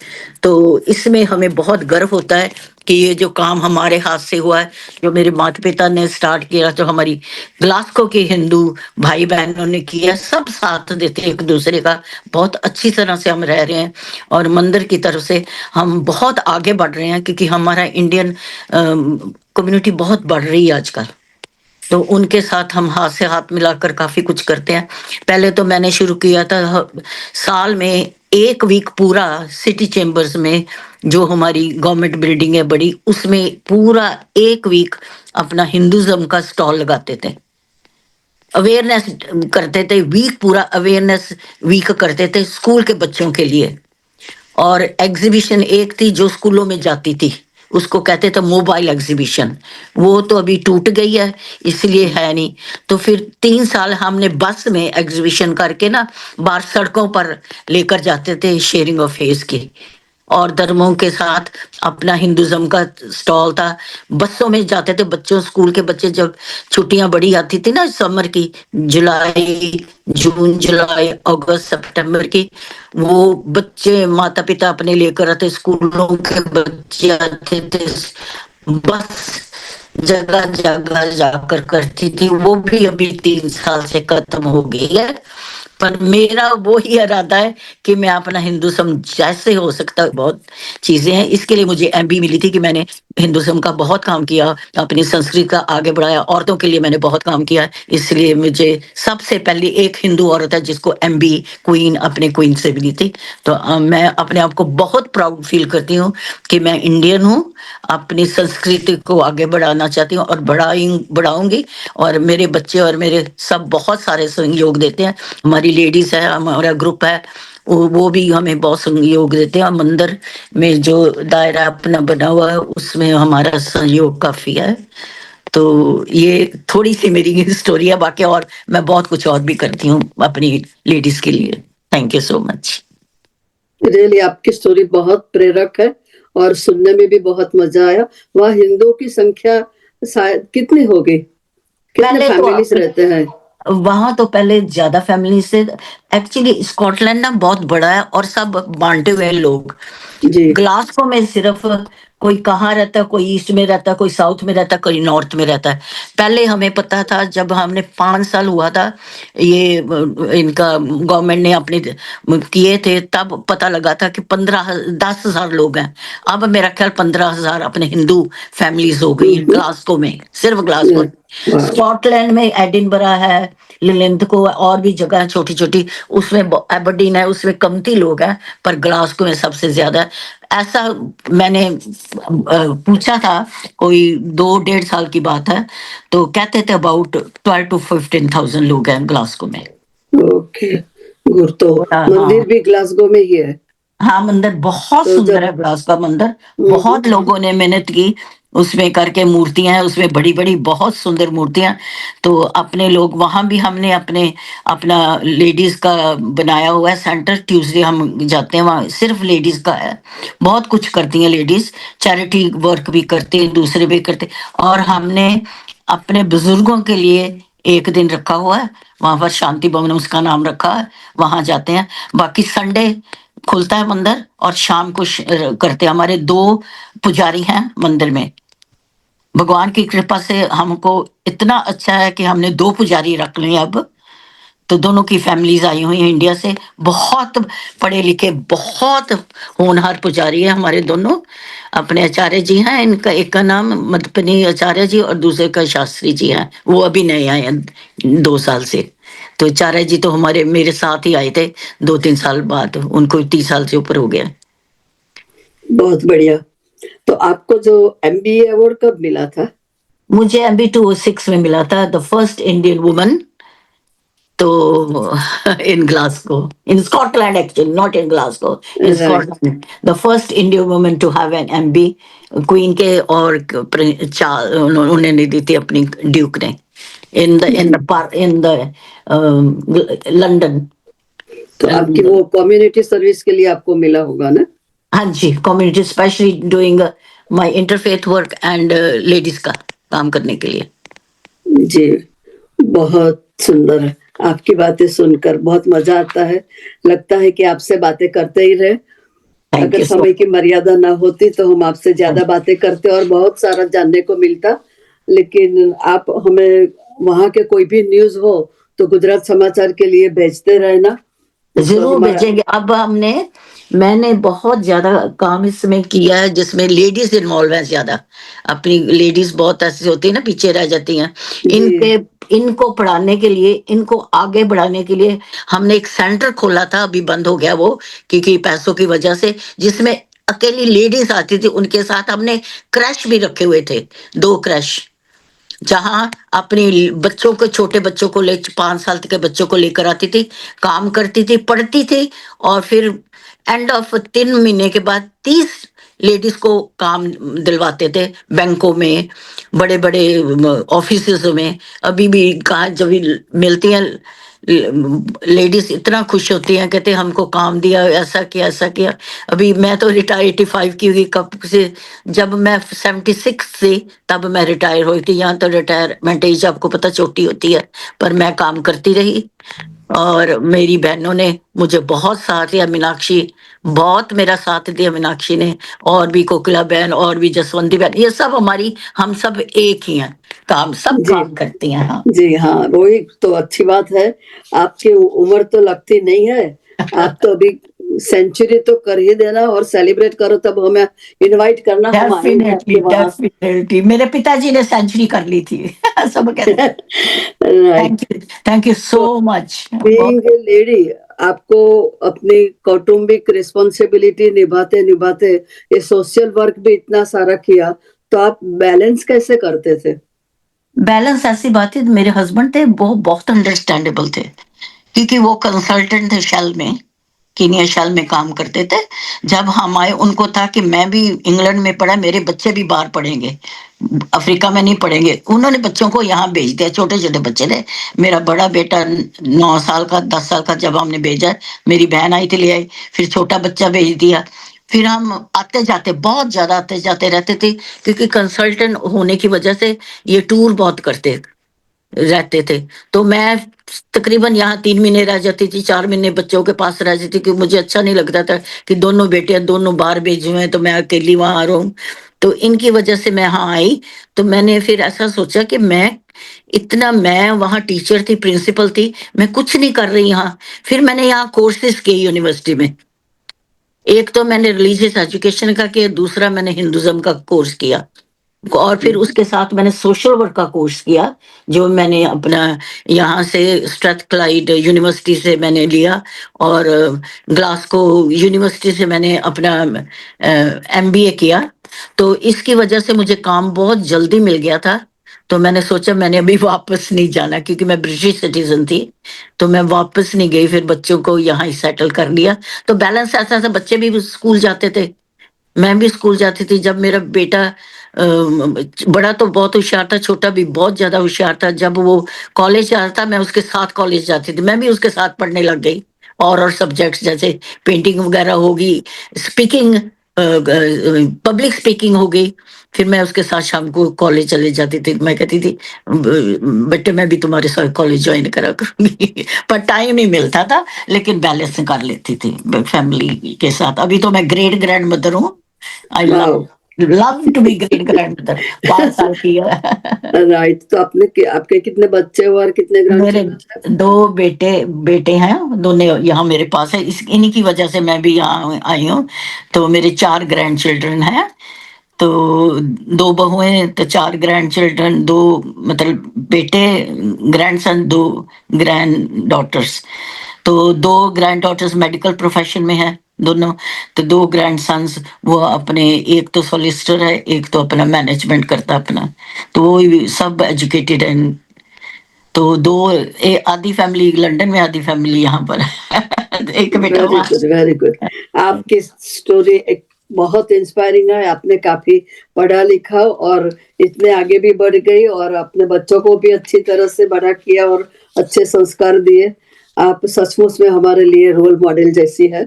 तो इसमें हमें बहुत गर्व होता है कि ये जो काम हमारे हाथ से हुआ है, जो मेरे माता पिता ने स्टार्ट किया, जो हमारी ग्लासगो के हिंदू भाई बहनों ने किया, सब साथ देते एक दूसरे का, बहुत अच्छी तरह से हम रह रहे हैं। और मंदिर की तरफ से हम बहुत आगे बढ़ रहे हैं, क्योंकि हमारा इंडियन कम्युनिटी बहुत बढ़ रही है आजकल। तो उनके साथ हम हाथ से हाथ मिलाकर काफी कुछ करते हैं। पहले तो मैंने शुरू किया था साल में 1 वीक पूरा सिटी चेंबर्स में, जो हमारी गवर्नमेंट बिल्डिंग है बड़ी, उसमें पूरा 1 वीक अपना हिंदुज्म का स्टॉल लगाते थे, अवेयरनेस करते थे। वीक पूरा अवेयरनेस वीक करते थे स्कूल के बच्चों के लिए। और एग्जीबिशन एक थी जो स्कूलों में जाती थी, उसको कहते थे मोबाइल एग्जीबिशन। वो तो अभी टूट गई है, इसलिए है नहीं। तो फिर 3 साल हमने बस में एग्जीबिशन करके ना बाहर सड़कों पर लेकर जाते थे, शेयरिंग ऑफ फेस की। और धर्मों के साथ अपना हिंदुज्म का स्टॉल था। बसों में जाते थे बच्चों, स्कूल के बच्चे, जब छुट्टियां बड़ी आती थी ना समर की, जुलाई, जून, जुलाई, अगस्त, सितंबर की, वो बच्चे माता पिता अपने लेकर आते, स्कूलों के बच्चे आते थे, बस जगह जगह जाकर करती थी। वो भी अभी 3 साल से खत्म हो गई है। पर मेरा वो ही इरादा है कि मैं अपना हिंदुज्म जैसे हो सकता है, बहुत चीजें हैं, इसके लिए मुझे एमबी मिली थी कि मैंने हिंदुज्म का बहुत काम किया, अपनी संस्कृति का आगे बढ़ाया, औरतों के लिए मैंने बहुत काम किया। इसलिए मुझे सबसे पहले एक हिंदू औरत है जिसको एमबी क्वीन अपने क्वीन से मिली थी। तो मैं अपने आप को बहुत प्राउड फील करती हूँ कि मैं इंडियन हूँ, अपनी संस्कृति को आगे बढ़ाना चाहती हूँ और बढ़ाऊंगी। और मेरे बच्चे और मेरे सब बहुत सारे सहयोग देते हैं। हमारी लेडीज है, हमारा ग्रुप है, वो भी हमें बहुत सहयोग देते हैं। और मंदिर में जो दायरा अपना बना हुआ है उसमें हमारा सहयोग काफी है। तो ये थोड़ी सी मेरी स्टोरी है, बाकी और मैं बहुत कुछ और भी करती हूँ अपनी लेडीज के लिए। Thank you so much. Really आपकी स्टोरी बहुत प्रेरक है और सुनने में भी बहुत मजा आया। वहाँ हिंदुओं की संख्या शायद कितनी होगी, कितने पहले तो फैमिलीज रहते हैं? वहां तो पहले ज्यादा फैमिली से, एक्चुअली स्कॉटलैंड ना बहुत बड़ा है और सब बांटे हुए हैं लोग। जी। ग्लासगो में सिर्फ कोई कहाँ रहता है, कोई ईस्ट में रहता है, कोई साउथ में रहता है, कोई नॉर्थ में रहता है। पहले हमें पता था, जब हमने 5 साल हुआ था ये इनका गवर्नमेंट ने अपने किए थे, तब पता लगा था कि 10,000 लोग हैं। अब मेरा ख्याल 15,000 अपने हिंदू फैमिलीज हो गई हैं ग्लासगो में, सिर्फ ग्लासगो। वाह। स्कॉटलैंड में एडिनबरा है, लिलिंथ को, और भी जगह है छोटी छोटी, उसमें एबरडीन है, उसमें कमती लोग हैं, पर ग्लासगो में सबसे ज्यादा है। ऐसा मैंने पूछा था, कोई 2 डेढ़ साल की बात है, तो कहते थे अबाउट 12 to 15,000 लोग हैं ग्लासगो में। Okay, good. तो हाँ मंदिर भी ग्लासगो में ही है? हाँ, मंदिर बहुत तो सुंदर जब है, ग्लास का मंदिर। बहुत लोगों ने मेहनत की उसमें करके, मूर्तियां हैं उसमें बड़ी बड़ी, बहुत सुंदर मूर्तियां। तो अपने लोग वहां भी, हमने अपने अपना लेडीज का बनाया हुआ है सेंटर। ट्यूसडे हम जाते हैं वहाँ, सिर्फ लेडीज का है। बहुत कुछ करती हैं लेडीज, चैरिटी वर्क भी करते हैं, दूसरे भी करते। और हमने अपने बुजुर्गों के लिए एक दिन रखा हुआ है वहां पर, शांति भवन उसका नाम रखा है, वहां जाते हैं। बाकी संडे खुलता है मंदिर और शाम को करते हैं। हमारे 2 पुजारी हैं मंदिर में। भगवान की कृपा से हमको इतना अच्छा है कि हमने 2 पुजारी रख लिए अब। तो दोनों की फैमिलीज आई हुई हैं इंडिया से, बहुत पढ़े लिखे, बहुत होनहार पुजारी है हमारे दोनों। अपने आचार्य जी हैं, इनका एक का नाम मधुपनी आचार्य जी और दूसरे का शास्त्री जी हैं, वो अभी नए आए हैं 2 साल से। तो आचार्य जी तो हमारे मेरे साथ ही आए थे 2-3 साल बाद, उनको 30 साल से ऊपर हो गया। बहुत बढ़िया। तो आपको जो एमबीए अवार्ड कब मिला था? मुझे एमबी 2006 में मिला था, द फर्स्ट इंडियन वुमन। तो in Glasgow, in Scotland actually, not in Glasgow, in right. Scotland, the first Indian woman to have an MB, queen के, और उन्होंने दी थी अपनी ड्यूक ने, in the लंदन। तो आपकी वो कम्युनिटी सर्विस के लिए आपको मिला होगा ना? हाँ जी, community, specially doing my interfaith work and ladies का काम करने के लिए। जी, बहुत सुंदर है। आपकी बातें सुनकर बहुत मजा आता है। लगता है कि आपसे बातें करते ही रहे। थैंक अगर यू सो समय की मर्यादा ना होती तो हम आपसे ज्यादा बातें करते और बहुत सारा जानने को मिलता। लेकिन आप हमें वहां के कोई भी न्यूज हो तो गुजरात समाचार के लिए भेजते रहना। तो जरूर हमारा भेजेंगे। अब मैंने बहुत ज्यादा काम इसमें किया है जिसमें लेडीज इन्वॉल्व है ज्यादा। अपनी लेडीज बहुत ऐसी होती है ना, पीछे रह जाती हैं। जी। इनको पढ़ाने के लिए, इनको आगे बढ़ाने के लिए हमने एक सेंटर खोला था, अभी बंद हो गया वो, क्योंकि पैसों की वजह से, जिसमें अकेली लेडीज आती थी। उनके साथ हमने क्रैश भी रखे हुए थे, 2 क्रैश, जहां अपने बच्चों को, छोटे बच्चों को 5 साल तक के बच्चों को लेकर आती थी, काम करती थी, पढ़ती थी। और फिर एंड ऑफ 3 महीने के बाद 30 लेडीज को काम दिलवाते थे, बैंकों में, बड़े बड़े ऑफिस में। अभी भी कहा जब भी मिलती हैं लेडीज इतना खुश होती हैं, कहते हैं हमको काम दिया, ऐसा किया ऐसा किया। अभी मैं तो रिटायर 85 की हुई कब से, जब मैं 76 से तब मैं रिटायर हुई थी। यहाँ तो रिटायरमेंट एज आपको पता छोटी होती है, पर मैं काम करती रही और मेरी बहनों ने मुझे बहुत साथ दिया। मीनाक्षी बहुत मेरा साथ दिया, मीनाक्षी ने, और भी कोकिला बहन और भी जसवंती बहन, ये सब हमारी, हम सब एक ही हैं, काम सब जी। काम करती हैं। हाँ जी हाँ, वही तो अच्छी बात है। आपकी उम्र तो लगती नहीं है, आप तो अभी सेंचुरी तो कर ही देना और सेलिब्रेट करो, तब हमें इनवाइट करना, हम आएंगे डेफिनेटली आपके वहां। डेफिनेटली, मेरे पिताजी ने सेंचुरी कर ली थी। सब कहते right. Thank you so much. Being a lady, आपको अपनी कौटुंबिक रिस्पॉन्सिबिलिटी निभाते निभाते ये सोशल वर्क भी इतना सारा किया, तो आप बैलेंस कैसे करते थे? बैलेंस ऐसी बात है, मेरे हस्बैंड थे वो बहुत अंडरस्टैंडेबल थे, क्योंकि वो कंसल्टेंट थे शेल में, कीनिया शेल में काम करते थे। जब हम आए उनको था कि मैं भी इंग्लैंड में पढ़ा, मेरे बच्चे भी बाहर पढ़ेंगे, अफ्रीका में नहीं पढ़ेंगे। उन्होंने बच्चों को यहाँ भेज दिया, छोटे छोटे बच्चे थे। मेरा बड़ा बेटा 9 साल का, 10 साल का जब हमने भेजा, मेरी बहन आई थी ले आई, फिर छोटा बच्चा भेज दिया। फिर हम आते जाते, बहुत ज्यादा आते जाते रहते थे, क्योंकि कंसल्टेंट होने की वजह से ये टूर बहुत करते रहते थे। तो मैं तकरीबन यहाँ 3 महीने रह जाती थी, 4 महीने बच्चों के पास रह जाती थी, क्योंकि मुझे अच्छा नहीं लगता था कि दोनों बेटे दोनों बाहर भेजे हुए हैं तो मैं अकेली वहां रहूं। तो इनकी वजह से मैं यहाँ आई। तो मैंने फिर ऐसा सोचा कि मैं वहाँ टीचर थी, प्रिंसिपल थी, मैं कुछ नहीं कर रही यहाँ। फिर मैंने यहाँ कोर्सेज किए यूनिवर्सिटी में। एक तो मैंने रिलीजियस एजुकेशन का किया, दूसरा मैंने हिंदुज्म का कोर्स किया, और फिर उसके साथ मैंने सोशल वर्क का कोर्स किया, जो मैंने अपना यहाँ से स्ट्रैथक्लाइड यूनिवर्सिटी से मैंने लिया, और ग्लासगो यूनिवर्सिटी से मैंने अपना एमबीए किया। तो इसकी वजह से मुझे काम बहुत जल्दी मिल गया था। तो मैंने सोचा मैंने अभी वापस नहीं जाना, क्योंकि मैं ब्रिटिश सिटीजन थी, तो मैं वापस नहीं गई, फिर बच्चों को यहाँ ही सेटल कर लिया। तो बैलेंस ऐसा था, बच्चे भी स्कूल जाते थे, मैं भी स्कूल जाती थी। जब मेरा बेटा बड़ा तो बहुत होशियार था, छोटा भी बहुत ज्यादा होशियार था, जब वो कॉलेज जाता था मैं उसके साथ कॉलेज जाती थी, मैं भी उसके साथ पढ़ने लग गई। और सब्जेक्ट्स जैसे पेंटिंग वगैरह होगी, स्पीकिंग, पब्लिक स्पीकिंग हो गई। फिर मैं उसके साथ शाम को कॉलेज चले जाती थी। मैं कहती थी बेटे मैं भी तुम्हारे साथ कॉलेज ज्वाइन करा करूंगी। पर टाइम नहीं मिलता था, लेकिन बैलेंस कर लेती थी फैमिली के साथ। अभी तो मैं ग्रेट ग्रैंड मदर हूँ। I wow. Love to be great grand mother. 5 साल की है। राइट। तो आपके कितने बच्चे और कितने मेरे ग्रैंडचिल्ड्रन? 2 बेटे बेटे हैं, दोनों यहाँ मेरे पास है। इन्हीं की वजह से मैं भी यहाँ आई हूँ। तो मेरे 4 ग्रैंड चिल्ड्रन हैं। तो 2 बहुएं, तो 4 ग्रैंड चिल्ड्रन, 2 मतलब बेटे, ग्रैंडसन, 2 ग्रैंड डॉटर्स। तो 2 ग्रैंड डॉटर्स मेडिकल प्रोफेशन में है दोनों। तो 2 ग्रैंड सन्स, वो अपने, एक तो सोलिसिटर है, एक तो अपना मैनेजमेंट करता अपना। तो वो सब एजुकेटेड हैं। तो 2, आधी फैमिली लंदन में, आधी फैमिली यहाँ पर। एक बेटा वेरी वहाँ। Good, very good. आपकी स्टोरी एक बहुत इंस्पायरिंग है। आपने काफी पढ़ा लिखा और इतने आगे भी बढ़ गई, और अपने बच्चों को भी अच्छी तरह से बड़ा किया और अच्छे संस्कार दिए। आप सचमुच में हमारे लिए रोल मॉडल जैसी है।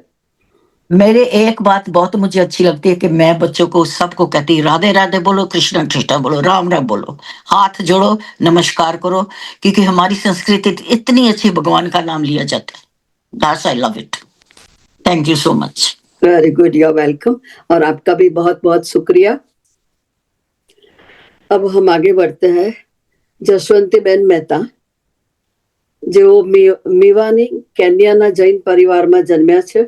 मेरे एक बात बहुत मुझे अच्छी लगती है कि मैं बच्चों को सबको कहती, राधे राधे बोलो, कृष्णा कृष्णा बोलो, राम राम बोलो, हाथ जोड़ो, नमस्कार करो, क्योंकि हमारी संस्कृति इतनी अच्छी, भगवान का नाम लिया जाता है। That's I love it. Thank you so much. Very good, you are welcome. और आपका भी बहुत बहुत शुक्रिया। अब हम आगे बढ़ते हैं। જશવંતીબેન મહેતા, જેઓ મીવાની કેન્યાના જૈન પરિવારમાં જન્મ્યા છે।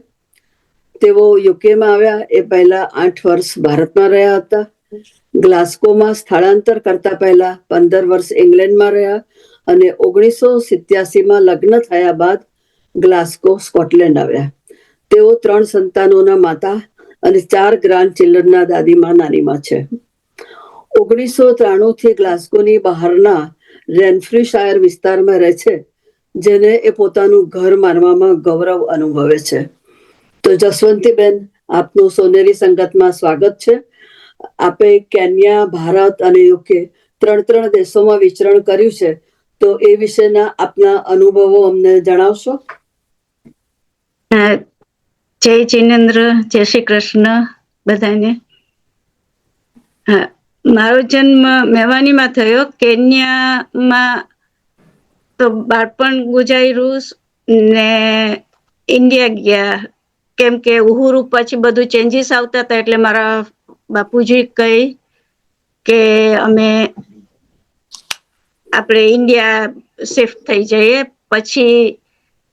તેઓ યુકેમાં આવ્યા એ પહેલા 8 વર્ષ ભારતમાં રહ્યા હતા। ગ્લાસ્કોમાં સ્થળાંતર કરતા પહેલા 15 વર્ષ ઇંગ્લેન્ડમાં રહ્યા અને 1987માં લગ્ન થયા બાદ ગ્લાસ્કો સ્કોટલેન્ડ આવ્યા। તેઓ 3 સંતાનોના માતા અને 4 ગ્રાન્ડ ચિલ્ડ્રનના દાદીમા નાનીમા છે। 1993 થી ગ્લાસ્કોની બહારના રેનફ્રીશાયર વિસ્તારમાં રહે છે, જેને એ પોતાનું ઘર માનવામાં ગૌરવ અનુભવે છે। તો જસવંતીબેન, આપનું સોનેરી સંગતમાં સ્વાગત છે। આપે કેન્યા, ભારત અને યુકે 3 દેશોમાં વિચરણ કર્યું છે। તો એ વિશેના આપના અનુભવો અમને જણાવશો? જય જિનેન્દ્ર, જય શ્રી કૃષ્ણ બધાને. હા, મારો જન્મ મેવાનીમાં થયો. કેન્યામાં તો બાળપણ ગુજાર્યું ને ઇન્ડિયા ગયા, કેમ કે ઉહુરુ પછી બધું ચેન્જીસ આવતા હતા, એટલે મારા બાપુજી કહી કે અમે આપણે ઇન્ડિયા શિફ્ટ થઈ જઈએ. પછી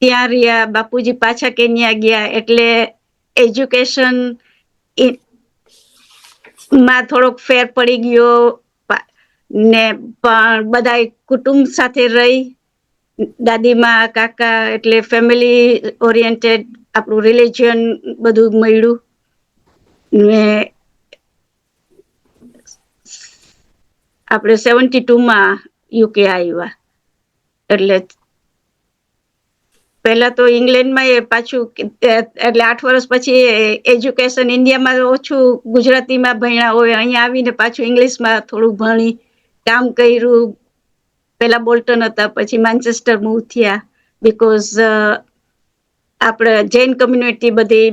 ત્યાં રહ્યા, બાપુજી પાછા કેન્યા ગયા, એટલે એજ્યુકેશન માં થોડોક ફેર પડી ગયો ને પણ બધા કુટુંબ સાથે રહી, દાદીમાં, કાકા, એટલે ફેમિલી ઓરિએન્ટેડ આપણું રિલિજન બધું મળ્યું ને આપણે 72માં યુકે આવ્યા. એટલે પહેલા તો ઇંગ્લેન્ડમાં એ પાછું એટલે 8 વર્ષ પછી એજ્યુકેશન ઇન્ડિયામાં ઓછું ગુજરાતીમાં ભણ્યા હોય, અહીંયા આવીને પાછું ઇંગ્લિશમાં થોડું ભણી કામ કર્યું. પેલા બોલ્ટન હતા, પછી મેન્ચેસ્ટર મૂવ થયા, બીકોઝ આપણે જૈન કમ્યુનિટી બધી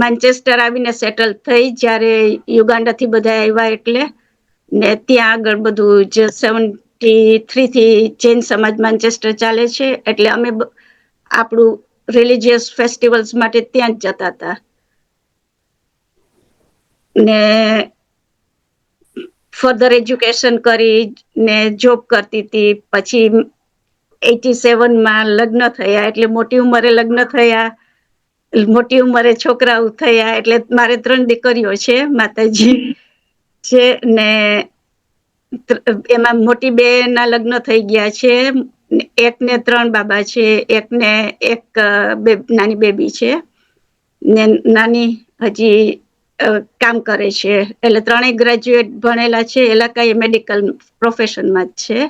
મેન્ચેસ્ટર આવીને સેટલ થઈ, જ્યારે યુગાન્ડાથી બધા આવ્યા એટલે ને ત્યાં આગળ બધું જ 73 થી જૈન સમાજ મેન્ચેસ્ટર ચાલે છે. એટલે અમે આપણું રિલિજિયસ ફેસ્ટિવલ્સ માટે ત્યાં જ જતા હતા ને ફર્ધર એજ્યુકેશન કરી ને જોબ કરતી હતી. પછી 87માં લગ્ન થયા, એટલે મોટી ઉંમરે લગ્ન થયા, મોટી ઉંમરે છોકરાઓ થયા. એટલે મારે 3 દીકરીઓ છે, માતાજી છે ને એમાં મોટી 2 ના લગ્ન થઈ ગયા છે, એકને 3 બાબા છે, એકને એક નાની બેબી છે ને નાની હજી કામ કરે છે. એટલે 3 ગ્રેજ્યુએટ ભણેલા છે. એલાકા એ મેડિકલ પ્રોફેશનમાં જ છે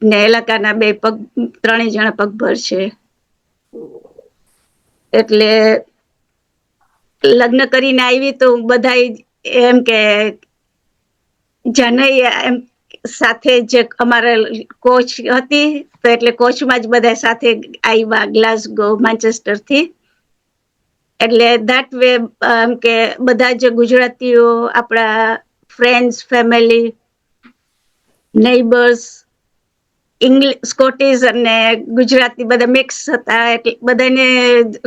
ને એલાકાના 3 જણા પગભર છે. એટલે લગ્ન કરીને આવી તો બધા એમ કે જનઈ એમ સાથે જ અમારા કોચ હતી, તો એટલે કોચમાં જ બધા સાથે આવ્યા ગ્લાસગો મેન્ચેસ્ટર થી. એટલે ધેટ વે કે બધા જ ગુજરાતીઓ, આપણા ફ્રેન્ડ્સ, ફેમિલી, નેબર્સ, સ્કોટિશ અને ગુજરાતી બધા મિક્સ હતા. એટલે બધાને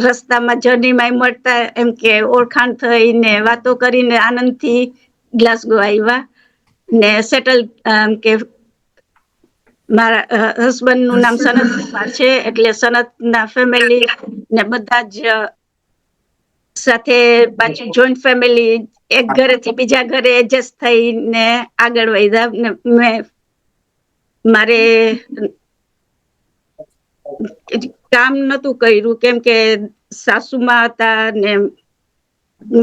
રસ્તામાં જર્નીમાં મળતા, એમ કે ઓળખાણ થઈને વાતો કરીને આનંદથી ગ્લાસગો આવ્યા ને સેટલ. કે મારા હસબન્ડ નું નામ સનત કુમાર છે, એટલે સનતના ફેમિલી ને બધા જ સાથે પાછું જોઈન્ટ ફેમિલી, એક ઘરેથી બીજા ઘરે એડજસ્ટ થઈને આગળ વધ્યા ને મેં મારે કામ નતું કર્યું, કેમ કે સાસુમાં હતા ને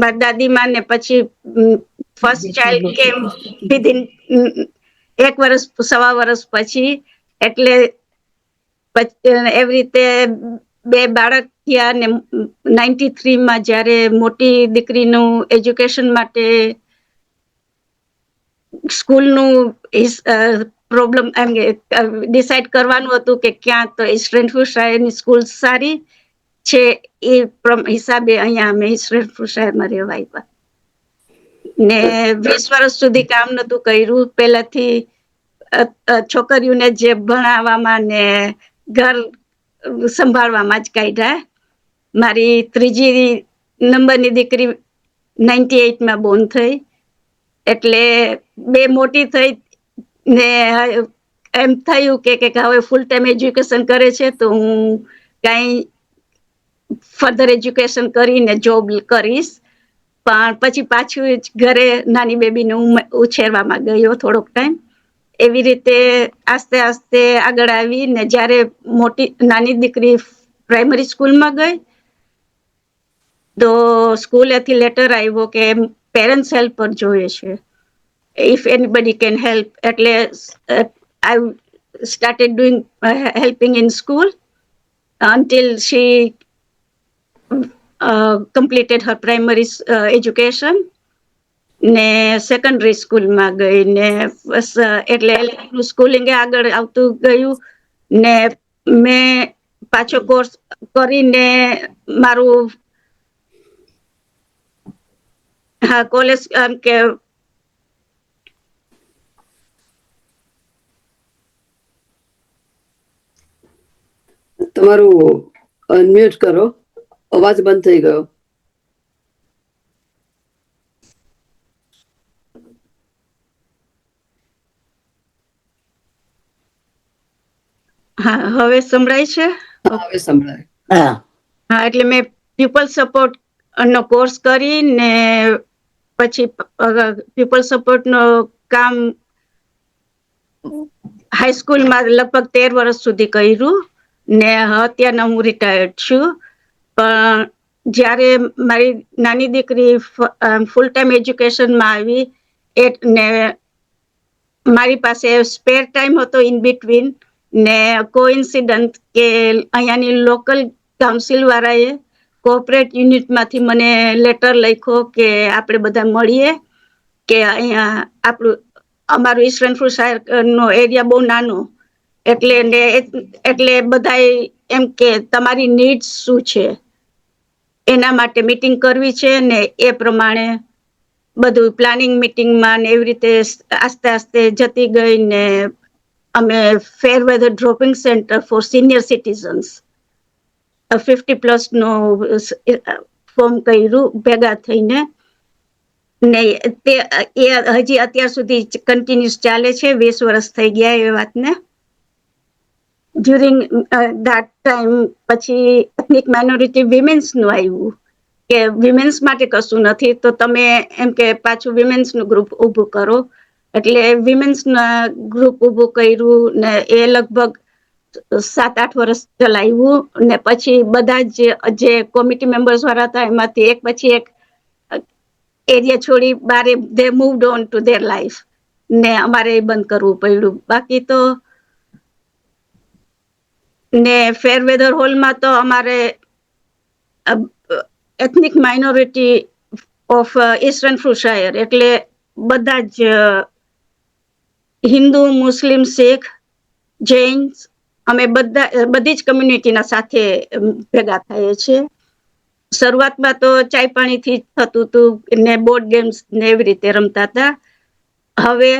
મારી દાદીમાં ને પછી ફર્સ્ટ ચાઇલ્ડ કેમ વિધિન 1 વર્ષ 1.25 વર્ષ પછી. એટલે એવી રીતે 2 બાળક થયા ને 93માં જ્યારે મોટી દીકરીનું એજ્યુકેશન માટે સ્કૂલનું પ્રોબ્લેમ એમ ડિસાઈડ કરવાનું હતું કે ક્યાં, તો ઈસ્ટરેન્ફુશાયરની સ્કૂલ સારી છે, એ હિસાબે અહીંયા અમે ઈસ્ટરેન્ફુશાયરમાં રહેવા આવ્યા ને 20 વર્ષ સુધી કામ નતું કર્યું. પહેલાથી છોકરીઓને જે ભણાવવામાં ને ઘર સંભાળવામાં જ કાઢ્યા. મારી 3જી નંબરની દીકરી 98માં બોર્ન થઈ, એટલે 2 મોટી થઈ ને એમ થયું કે હવે ફૂલ ટાઈમ એજ્યુકેશન કરે છે, તો હું કાંઈ ફર્ધર એજ્યુકેશન કરીને જોબ કરીશ. પણ પછી પાછું ઘરે નાની બેબીને ઉછેરવામાં ગયો થોડોક ટાઈમ. એવી રીતે આસ્તે આસ્તે આગળ આવી ને જ્યારે નાની દીકરી પ્રાઇમરી સ્કૂલમાં ગઈ, તો સ્કૂલેથી લેટર આવ્યો કે પેરેન્ટ્સ હેલ્પર જોઈએ છે, if anybody can help. એટલે I started doing helping in school until she completed her primary education ને સેકન્ડરી સ્કૂલમાં ગઈ ને બસ. એટલે સ્કૂલિંગ આગળ આવતું ગયું ને મેં પાછો કોર્સ કરીને મારું કોલેજ કે તમારું અનમ્યુટ કરો, અવાજ બંધ થઈ ગયો. હા, હવે સંભળાય છે? હવે સંભળાય. હા. હા, એટલે મેં પીપલ સપોર્ટ નો કોર્સ કરીને પછી પીપલ સપોર્ટ નો કામ હાઈસ્કૂલમાં લગભગ 13 વર્ષ સુધી કર્યું ને અત્યારના હું રિટાયર્ડ છું. પણ જ્યારે મારી નાની દીકરી ફૂલ ટાઈમ એજ્યુકેશનમાં આવી ને મારી પાસે સ્પેર ટાઈમ હતો ઇન બિટવીન ને કોઇન્સિડન્ટ કે અહીંયાની લોકલ કાઉન્સિલ વાળાએ કોઓપરેટ યુનિટમાંથી મને લેટર લખ્યો કે આપણે બધા મળીએ કે અહીંયા આપણું અમારું ઈસ્ટ શહેર નો એરિયા બહુ નાનો એટલે બધા એમ કે તમારી નીડ્સ શું છે એના માટે મીટિંગ કરવી છે ને એ પ્રમાણે બધું પ્લાનિંગ મીટિંગમાં ને એવી રીતે આસ્તે આસ્તે જતી ગઈ ને અમે fairweather dropping centre for senior citizens 50+ નો ફોર્મ કર્યું ભેગા થઈને ને તે હજી અત્યાર સુધી કન્ટિન્યુઅસ ચાલે છે. 20 વર્ષ થઈ ગયા એ વાતને. ડ્યુરિંગ that ટાઈમ પછી એથનિક માઇનોરિટી વિમેન્સ નું આવ્યું કે વિમેન્સ માટે કશું નથી તો તમે એમ કે પાછું વિમેન્સ નું ગ્રુપ ઉભું કરો એટલે વિમેન્સ ના ગ્રુપ ઉભું કર્યું ને એ લગભગ 7-8 વર્ષ ચલાવ્યું ને પછી બધા જે કોમિટી મેમ્બર્સ વાળા હતા એમાંથી એક પછી એક એરિયા છોડી બારે દે moved on to their life ને અમારે બંધ કરવું પડ્યું. બાકી તો ને ફેરવેધર હોલમાં તો અમારે એથનિક માઇનોરિટી ઓફ ઈસ્ટર્ન ફ્રુશાયર એટલે બધા જ હિન્દુ, મુસ્લિમ, શીખ, જૈન અમે બધી જ કમ્યુનિટીના સાથે ભેગા થઈએ છીએ. શરૂઆતમાં તો ચાય પાણીથી થતું હતું ને બોર્ડ ગેમ્સ ને એવી રીતે રમતા હતા. હવે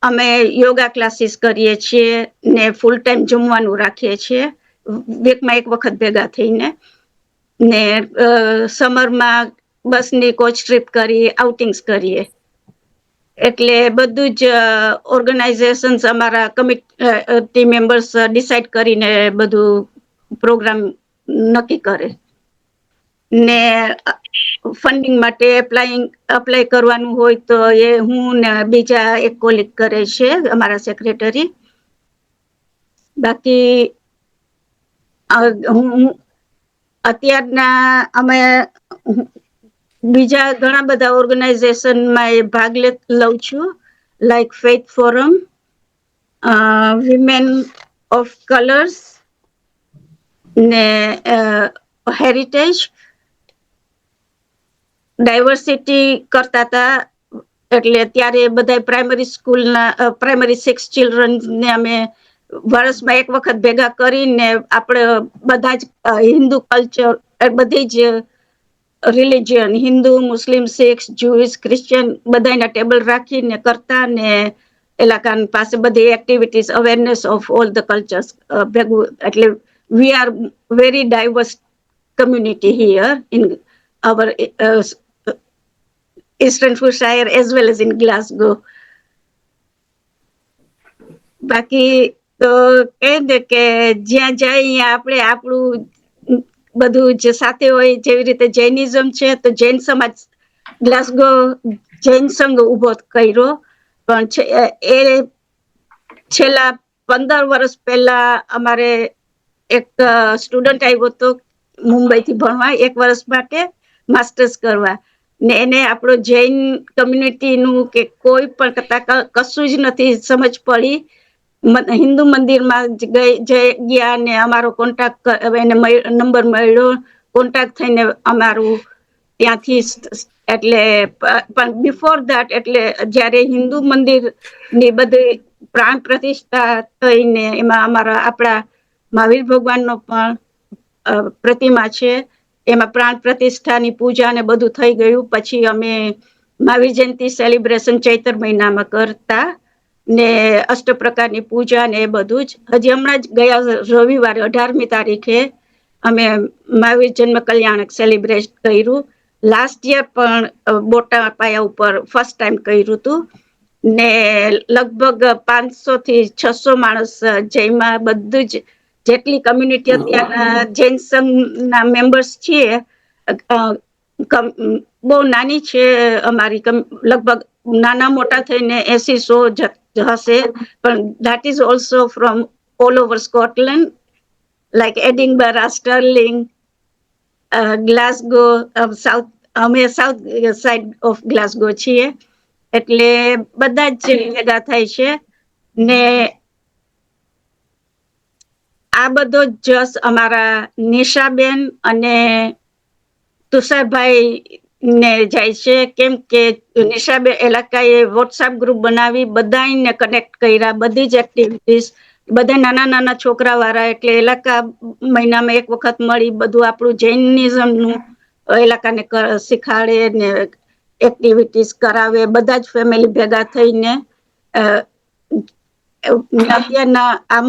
અમે યોગા ક્લાસીસ કરીએ છીએ ને ફૂલ ટાઈમ જમવાનું રાખીએ છીએ વીકમાં એક વખત ભેગા થઈને ને સમરમાં બસની કોચ ટ્રીપ કરી આઉટિંગ્સ કરીએ એટલે બધું જ ઓર્ગેનાઇઝેશન્સ અમારા કમિટી મેમ્બર્સ ડિસાઈડ કરીને બધું પ્રોગ્રામ નક્કી કરે ને ફંડિંગ માટે અપ્લાય કરવાનું હોય તો એ હું ને બીજા એક કોલિગ કરે છે અમારા સેક્રેટરી. બાકી હું અત્યારના અમે બીજા ઘણા બધા ઓર્ગેનાઇઝેશનમાં ભાગ લઉં છું like faith forum, women of colours ને હેરિટેજ ડાયવર્સિટી કરતા હતા એટલે ત્યારે બધા પ્રાઇમરી 6 ચિલ્ડ્રનને અમે વર્ષમાં એક વખત ભેગા કરીને આપણે બધા જ હિન્દુ કલ્ચર બધી જ religion Hindu, Muslim, Sikh, Jewish, Christian બધાના ટેબલ રાખીને કરતા ને એલાકા પાસે બધી activities awareness of all the cultures ભેગું એટલે we are very diverse community here in our Eastern Freshire as well as in Glasgow. બાકી તો કહે ને કે જ્યાં જાય આપણે આપણું બધું જે સાથે હોય જેવી રીતે જૈનિઝમ છે તો જૈન સમાજ ગ્લાસગો જૈન સંઘ ઉભો કર્યો પણ એ છેલ્લા 15 વર્ષ પહેલા અમારે એક સ્ટુડન્ટ આવ્યો હતો મુંબઈથી ભણવા 1 વર્ષ માટે માસ્ટર્સ કરવા ને એને આપણો જૈન કમ્યુનિટીનું કે કોઈ પણ કશું જ નથી સમજ પડી. હિન્દુ મંદિરમાં ગયા ને અમારો કોન્ટેક્ટ એને નંબર મળ્યો કોન્ટેક્ટ થઈને અમારું ત્યાંથી એટલે પણ બિફોર ધેટ એટલે જ્યારે હિન્દુ મંદિરની બધી પ્રાણ પ્રતિષ્ઠા થઈને એમાં આપણા મહાવીર ભગવાનનો પણ પ્રતિમા છે. એમાં પ્રાણ પ્રતિષ્ઠાની પૂજા ને બધું થઈ ગયું. પછી અમે મહાવીર જયંતિ સેલિબ્રેશન ચૈત્ર મહિનામાં કરતા ને અષ્ટ પ્રકારની પૂજા ને એ બધું જ. હજી હમણાં જ ગયા રવિવારે 18મી તારીખે અમે મહાવીર જન્મ કલ્યાણક સેલિબ્રેટ કર્યું. લાસ્ટ યર પણ મોટા પાયા ઉપર ફર્સ્ટ ટાઈમ કર્યું હતું ને લગભગ 500 થી 600 માણસ જેમાં બધું જ જેટલી કમ્યુનિટી અત્યારના જૈન સંઘના મેમ્બર્સ છીએ બહુ નાની છે અમારી, લગભગ નાના મોટા થઈને 80-100 હશે, પણ that is also from all over Scotland, like Edinburgh, Stirling, ગ્લાસગો, અમે સાઉથ સાઈડ ઓફ ગ્લાસગો છીએ. એટલે બધા જ ભેગા થાય છે ને આ બધો જસ અમારા નિશાબેન અને તુષારભાઈ ને જાય છે. કેમ કે નિશાબેન એલાકાએ વોટ્સએપ ગ્રુપ બનાવી બધાને કનેક્ટ કર્યા, બધી જ એક્ટિવિટીઝ, બધા નાના નાના છોકરા વાળા, એટલે એલાકા મહિનામાં એક વખત મળી બધું આપણું જૈનિઝમનું એલાકાને શીખાડે ને એક્ટિવિટીઝ કરાવે. બધા જ ફેમિલી ભેગા થઈને અત્યારના આ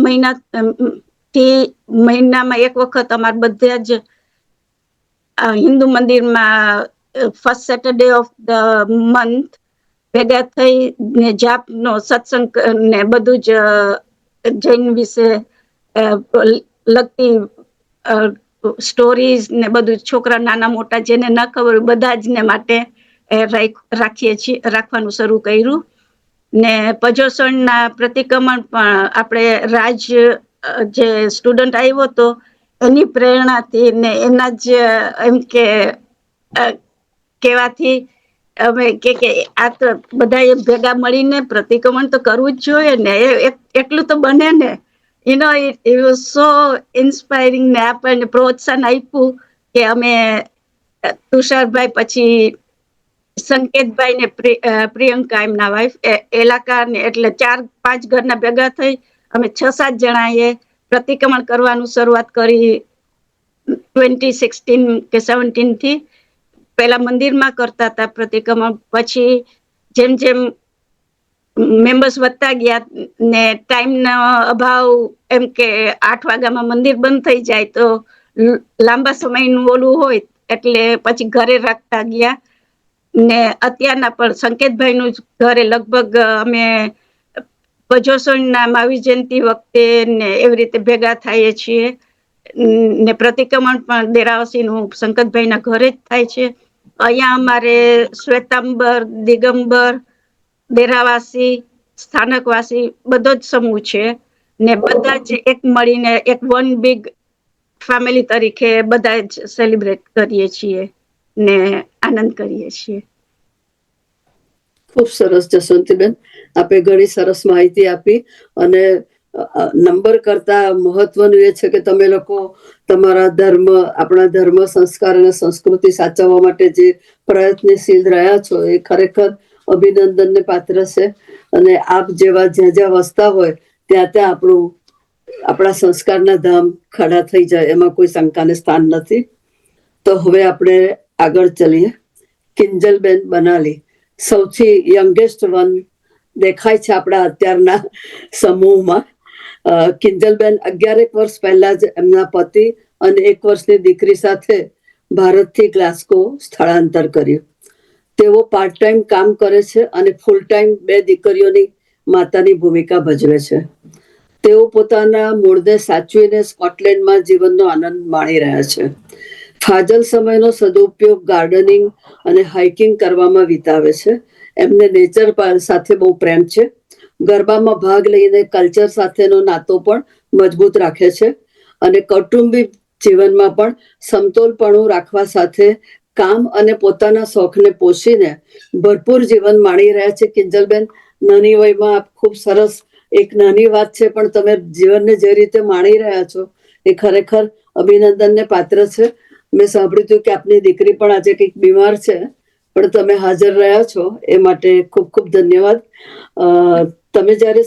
મહિનામાં એક વખત અમારે બધા જ હિન્દુ મંદિરમાં first Saturday of the month ભેગા થઈ ને જાપનો સત્સંગ ને બધું જ જૈન વિશે લગતી સ્ટોરીઝ ને બધું છોકરા નાના મોટા જેને ન ખબર હોય બધા જ ને માટે રાખીએ છીએ, રાખવાનું શરૂ કર્યું. ને પજોસણના પ્રતિક્રમણ પણ આપણે રાજ જે સ્ટુડન્ટ આવ્યો હતો એની પ્રેરણાથી ને એના જ એમ કે કહેવાથી અમે કે આ તો બધા ભેગા મળીને પ્રતિક્રમણ તો કરવું જ જોઈએ ને, એટલું તો બને ને. ઇટ વોઝ સો ઇન્સ્પાયરિંગ ને આપણને પ્રોત્સાહન આપ્યું કે અમે તુષારભાઈ, પછી સંકેતભાઈ ને પ્રિયંકા એમના વાઈફ એલાકા ને એટલે 4-5 ઘરના ભેગા થઈ અમે 6-7 જણાએ પ્રતિક્રમણ કરવાનું શરૂઆત કરી 2016 કે 17 થી. પહેલા મંદિરમાં કરતા હતા પ્રતિક્રમણ, પછી જેમ જેમ મેમ્બર્સ વધતા ગયા ને ટાઈમનો અભાવ, એમ કે 8 વાગ્યામાં મંદિર બંધ થઈ જાય તો લાંબા સમયનું ઓલું હોય એટલે પછી ઘરે રાખતા ગયા ને અત્યારના પણ સંકેતભાઈનું ઘરે લગભગ અમે પજોસણના મહાવીર જયંતિ વખતે ને એવી રીતે ભેગા થઈએ છીએ ને પ્રતિક્રમણ પણ દેરાવસીનું સંકેતભાઈના ઘરે જ થાય છે. અહીંયા અમારે શ્વેતાંબર, દિગંબર, દેરાવાસી, સ્થાનકવાસી બધો જ સમૂહ છે ને બધા જ એક મળીને એક વન બિગ ફેમિલી તરીકે બધા જ સેલિબ્રેટ કરીએ છીએ ને આનંદ કરીએ છીએ. ખૂબ સરસ જસવંતીબેન, આપે ઘણી સરસ માહિતી આપી. અને નંબર કરતા મહત્વનું એ છે કે તમે લોકો તમારા ધર્મ, આપણા ધર્મ, સંસ્કાર અને સંસ્કૃતિ સાચવવા માટે જે પ્રયત્નશીલ રહ્યા છો એ ખરેખર અભિનંદનને પાત્ર છે. અને આપ જેવા જ્યાં જ્યાં વસતા હોય ત્યાં ત્યાં આપણા સંસ્કારના ધામ ખડા થઈ જાય, એમાં કોઈ શંકાને સ્થાન નથી. તો હવે આપણે આગળ ચલીએ. કિંજલબેન બનાલી, સૌથી યંગેસ્ટ વન દેખાય છે આપણા અત્યારના સમૂહમાં. કિંજલબેન 11 વર્ષ પહેલા જ એમના પતિ અને 1 વર્ષની દીકરી સાથે ભારતથી ગ્લાસ્ગો સ્થળાંતર કર્યું. તેઓ પાર્ટ ટાઈમ કામ કરે છે અને ફૂલ ટાઈમ 2 દીકરીઓની માતાની ભૂમિકા ભજવે છે. તેઓ પોતાના મૂળને સાચવીને સ્કોટલેન્ડમાં જીવનનો આનંદ માણી રહ્યા છે. ફાજલ સમયનો સદુપયોગ ગાર્ડનિંગ અને હાઇકિંગ કરવામાં વિતાવે છે. એમને નેચર સાથે બહુ પ્રેમ છે. ગરબામાં ભાગ લઈને કલ્ચર સાથેનો નાતો પણ મજબૂત રાખે છે અને કૌટુંબિક જીવનમાં પણ સમતોલપણું રાખવા સાથે કામ અને પોતાના શોખને પોષીને ભરપૂર જીવન માણી રહ્યા છે. કિંજલબેન, નાની વયમાં આપ ખૂબ સરસ, એક નાની વાત છે પણ તમે જીવનને જે રીતે માણી રહ્યા છો એ ખરેખર અભિનંદનને પાત્ર છે. મેં સાંભળ્યું હતું કે આપની દીકરી પણ આજે કંઈક બીમાર છે, પણ તમે હાજર રહ્યા છો એ માટે ખૂબ ખૂબ ધન્યવાદ. તમે જ્યારે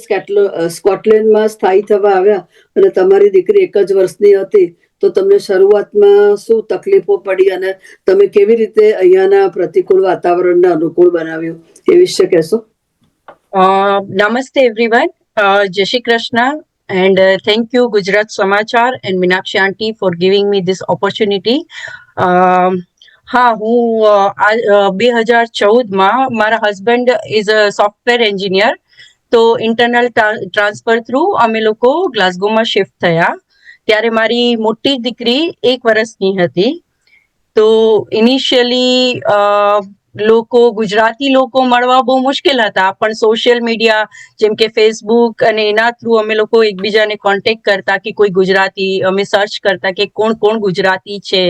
સ્કોટલેન્ડમાં સ્થાયી થવા આવ્યા અને તમારી દીકરી 1 જ વર્ષની હતી, તો તમને શરૂઆતમાં શું તકલીફો પડી અને તમે કેવી રીતે અહીંયાના પ્રતિકૂળ વાતાવરણને અનુકૂળ બનાવ્યું એ વિશે કહેશો? Namaste everyone. Jai Shri Krishna and thank you Gujarat Samachar and Meenakshi Aunty for giving me this opportunity. હા, હું 2014માં મારા husband is a software engineer, તો ઇન્ટરનલ ટ્રાન્સફર થ્રુ અમે લોકો ગ્લાસગોમાં શિફ્ટ થયા. ત્યારે મારી મોટી દીકરી 1 વર્ષની હતી. તો ઇનિશિયલી ગુજરાતી લોકો મળવા બહુ મુશ્કેલ હતા, પણ સોશિયલ મીડિયા જેમ કે ફેસબુક અને એના થ્રુ અમે લોકો એકબીજાને કોન્ટેક્ટ કરતા કે કોઈ ગુજરાતી, અમે સર્ચ કરતા કે કોણ કોણ ગુજરાતી છે.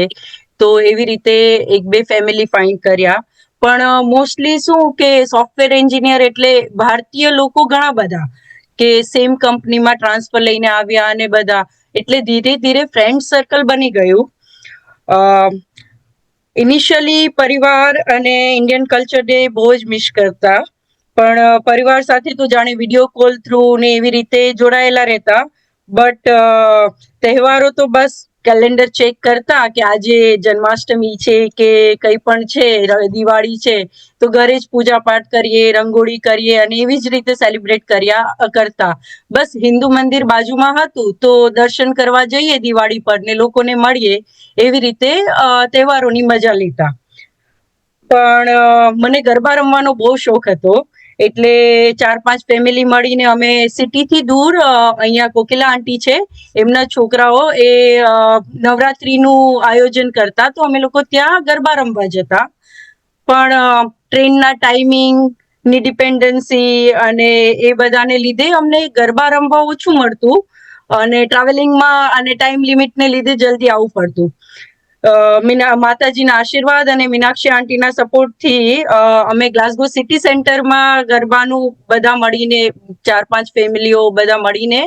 તો એવી રીતે 1-2 ફેમિલી ફાઇન્ડ કર્યા. પણ મોસ્ટલી શું કે સોફ્ટવેર એન્જિનિયર એટલે ભારતીય લોકો ઘણા બધા કે સેમ કંપનીમાં ટ્રાન્સફર લઈને આવ્યા અને બધા, એટલે ધીરે ધીરે ફ્રેન્ડ સર્કલ બની ગયું. ઇનિશિયલી પરિવાર અને ઇન્ડિયન કલ્ચર ડે બહુ જ મિસ કરતા, પણ પરિવાર સાથે તો જાણે વિડીયો કોલ થ્રુ ને એવી રીતે જોડાયેલા રહેતા. બટ તહેવારો તો બસ કેલેન્ડર ચેક કરતા કે આજે જન્માષ્ટમી છે કે કંઈ પણ છે, દિવાળી છે, તો ઘરે જ પૂજા પાઠ કરીએ, રંગોળી કરીએ અને એવી જ રીતે સેલિબ્રેટ કરતા. બસ હિન્દુ મંદિર બાજુમાં હતું તો દર્શન કરવા જઈએ દિવાળી પર ને લોકોને મળીએ, એવી રીતે તહેવારોની મજા લેતા. પણ મને ગરબા રમવાનો બહુ શોખ હતો, એટલે 4-5 ફેમિલી મળીને અમે સિટીથી દૂર અહીંયા કોકિલા આંટી છે, એમના છોકરાઓ એ નવરાત્રીનું આયોજન કરતા, તો અમે લોકો ત્યાં ગરબા રમવા જતા. પણ ટ્રેનના ટાઈમિંગ ની ડિપેન્ડન્સી અને એ બધાને લીધે અમને ગરબા રમવા ઓછું મળતું અને ટ્રાવેલિંગમાં અને ટાઈમ લિમિટને લીધે જલ્દી આવવું પડતું. માતાજીના આશીર્વાદ અને મીનાક્ષી આંટીના સપોર્ટથી અમે ગ્લાસગો સિટી સેન્ટરમાં ગરબાનું બધા મળીને 4-5 ફેમિલીઓ બધા મળીને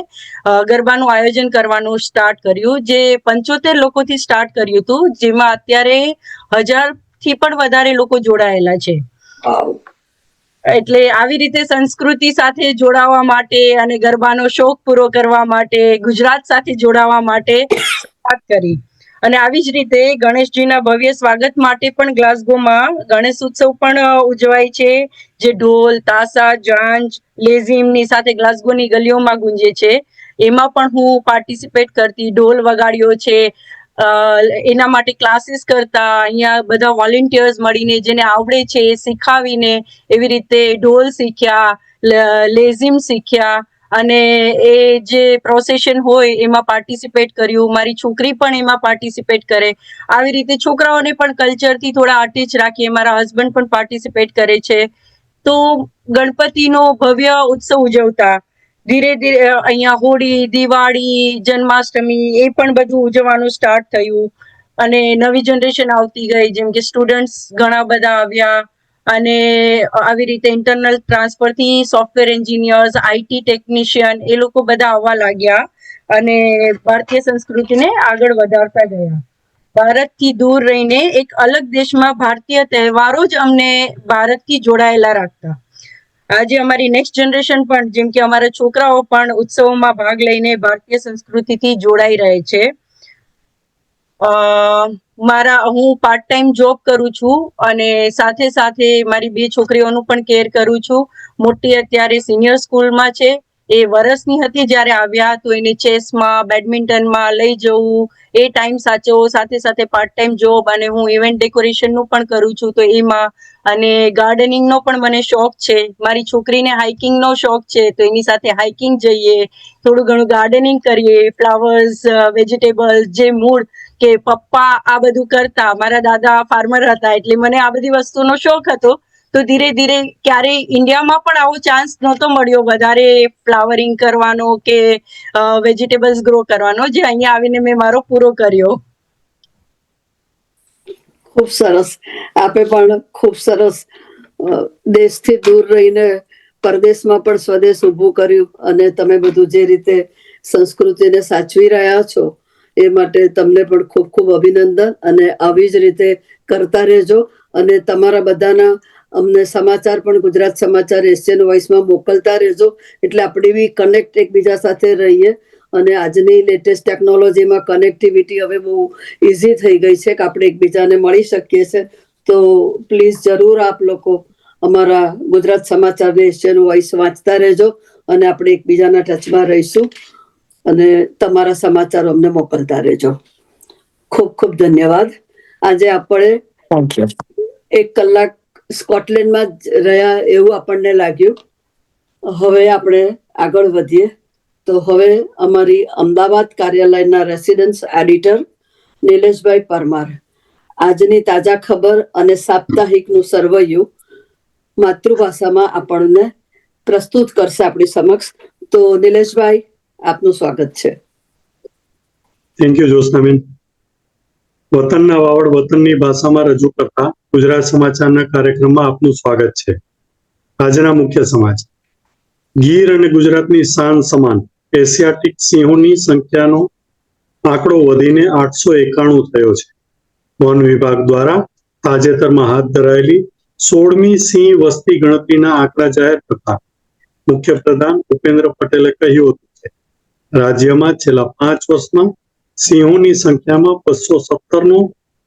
ગરબાનું આયોજન કરવાનું સ્ટાર્ટ કર્યું, જે 75 લોકોથી સ્ટાર્ટ કર્યું હતું, જેમાં અત્યારે 1000થી પણ વધારે લોકો જોડાયેલા છે. એટલે આવી રીતે સંસ્કૃતિ સાથે જોડાવા માટે અને ગરબાનો શોખ પૂરો કરવા માટે, ગુજરાત સાથે જોડાવા માટે વાત કરી. અને આવી જ રીતે ગણેશજીના ભવ્ય સ્વાગત માટે પણ ગ્લાસગોમાં ગણેશ ઉત્સવ પણ ઉજવાય છે, જે ઢોલ, તાસા, જાંજ, લેઝીમની સાથે ગ્લાસગોની ગલીઓમાં ગુંજે છે. એમાં પણ હું પાર્ટિસિપેટ કરતી, ઢોલ વગાડ્યો છે, એના માટે ક્લાસીસ કરતા, અહીંયા બધા વોલેન્ટિયર્સ મળીને જેને આવડે છે એ શીખાવીને એવી રીતે ઢોલ શીખ્યા, લેઝીમ શીખ્યા અને એ જે પ્રોસેશન હોય એમાં પાર્ટિસિપેટ કર્યું. મારી છોકરી પણ એમાં પાર્ટિસિપેટ કરે. આવી રીતે છોકરાઓને પણ કલ્ચરથી થોડા અટેચ રાખીએ. મારા હસબન્ડ પણ પાર્ટિસિપેટ કરે છે. તો ગણપતિનો ભવ્ય ઉત્સવ ઉજવતા. ધીરે ધીરે અહીંયા હોળી, દિવાળી, જન્માષ્ટમી એ પણ બધું ઉજવવાનું સ્ટાર્ટ થયું અને નવી જનરેશન આવતી ગઈ, જેમ કે સ્ટુડન્ટ્સ ઘણા બધા આવ્યા અને આવી રીતે ઇન્ટરનલ ટ્રાન્સફરથી સોફ્ટવેર એન્જિનિયર્સ, આઈટી ટેકનિશિયન એ લોકો બધા આવવા લાગ્યા અને ભારતીય સંસ્કૃતિને આગળ વધારતા ગયા. ભારતથી દૂર રહીને એક અલગ દેશમાં ભારતીય તહેવારો જ અમને ભારતથી જોડાયેલા રાખતા. આજે અમારી નેક્સ્ટ જનરેશન પણ, જેમ કે અમારા છોકરાઓ પણ ઉત્સવોમાં ભાગ લઈને ભારતીય સંસ્કૃતિથી જોડાઈ રહે છે. હું પાર્ટ ટાઈમ જોબ કરું છું અને સાથે સાથે મારી 2 છોકરીઓનું પણ કેર કરું છું. મોટી અત્યારે સિનિયર સ્કૂલમાં છે. એ વર્ષની હતી જ્યારે આવ્યા, તો એને ચેસમાં, બેડમિન્ટનમાં લઈ જવું, એ ટાઈમ સાચવવો, સાથે સાથે પાર્ટ ટાઈમ જોબ અને હું ઇવેન્ટ ડેકોરેશનનું પણ કરું છું, તો એમાં અને ગાર્ડનિંગનો પણ મને શોખ છે. મારી છોકરીને હાઇકિંગનો શોખ છે, તો એની સાથે હાઇકિંગ જઈએ, થોડું ઘણું ગાર્ડનિંગ કરીએ, ફ્લાવર્સ, વેજીટેબલ્સ, જે મૂળ કે પપ્પા આ બધું કરતા, મારા દાદા ફાર્મર હતા, એટલે મને આ બધી વસ્તુનો શોખ હતો. તો ધીરે ધીરે ક્યારેય ઇન્ડિયામાં પણ આવો ચાન્સ નહોતો મળ્યો વધારે ફ્લાવરિંગ કરવાનો કે વેજીટેબલ્સ ગ્રો કરવાનો, જે અહીંયા આવીને મેં મારો પૂરો કર્યો. ખૂબ સરસ. આપે પણ ખૂબ સરસ દેશથી દૂર રહીને પરદેશમાં પણ સ્વદેશ ઊભું કર્યું અને તમે બધું જે રીતે સંસ્કૃતિને સાચવી રહ્યા છો એ માટે તમને પણ ખૂબ ખૂબ અભિનંદન અને આવી જ રીતે કરતા રહેજો અને તમારા બધાના અમને સમાચાર પણ ગુજરાત સમાચાર એશિયન વોઇસમાં મોકલતા રહેજો, એટલે આપણે બી કનેક્ટ એકબીજા સાથે રહીએ. અને આજની લેટેસ્ટ ટેકનોલોજીમાં કનેક્ટિવિટી હવે બહુ ઇઝી થઈ ગઈ છે કે આપણે એકબીજાને મળી શકીએ છીએ. તો પ્લીઝ જરૂર આપ લોકો અમારા ગુજરાત સમાચારને એશિયન વોઇસ વાંચતા રહેજો અને આપણે એકબીજાના ટચમાં રહીશું અને તમારા સમાચારો અમને મોકલતા રહેજો. ખૂબ ખૂબ ધન્યવાદ. આજે આપણે થેન્ક યુ. 1 કલાક સ્કોટલેન્ડમાં જ રહ્યા એવું આપણને લાગ્યું. હવે આપણે આગળ વધીએ. તો હવે અમારી અમદાવાદ કાર્યાલયના રેસિડેન્સ એડિટર નિલેશભાઈ પરમાર આજની તાજા ખબર અને સાપ્તાહિકનું સરવૈયું માતૃભાષામાં આપણને પ્રસ્તુત કરશે આપણી સમક્ષ. તો નિલેશભાઈ, આપનું સ્વાગત છે. થેન્ક યુ જ્યોત્સનાબેન. વતનના વાવડ વતનની ભાષામાં રજૂ કરતા ગુજરાત સમાચારના કાર્યક્રમમાં આપનું સ્વાગત છે. આજના મુખ્ય સમાચાર. ગીર અને ગુજરાતની શાન સમાન એશિયાટિક સિંહોની સંખ્યાનો આંકડો વધીને 891 થયો છે. વન વિભાગ દ્વારા તાજેતરમાં હાથ ધરાયેલી 16મી સિંહ વસ્તી ગણતરીના આંકડા જાહેર કરતા મુખ્યપ્રધાન ભૂપેન્દ્ર પટેલે કહ્યું હતું કે રાજ્યમાં છેલ્લા 5 વર્ષમાં સિંહોની સંખ્યામાં 217નો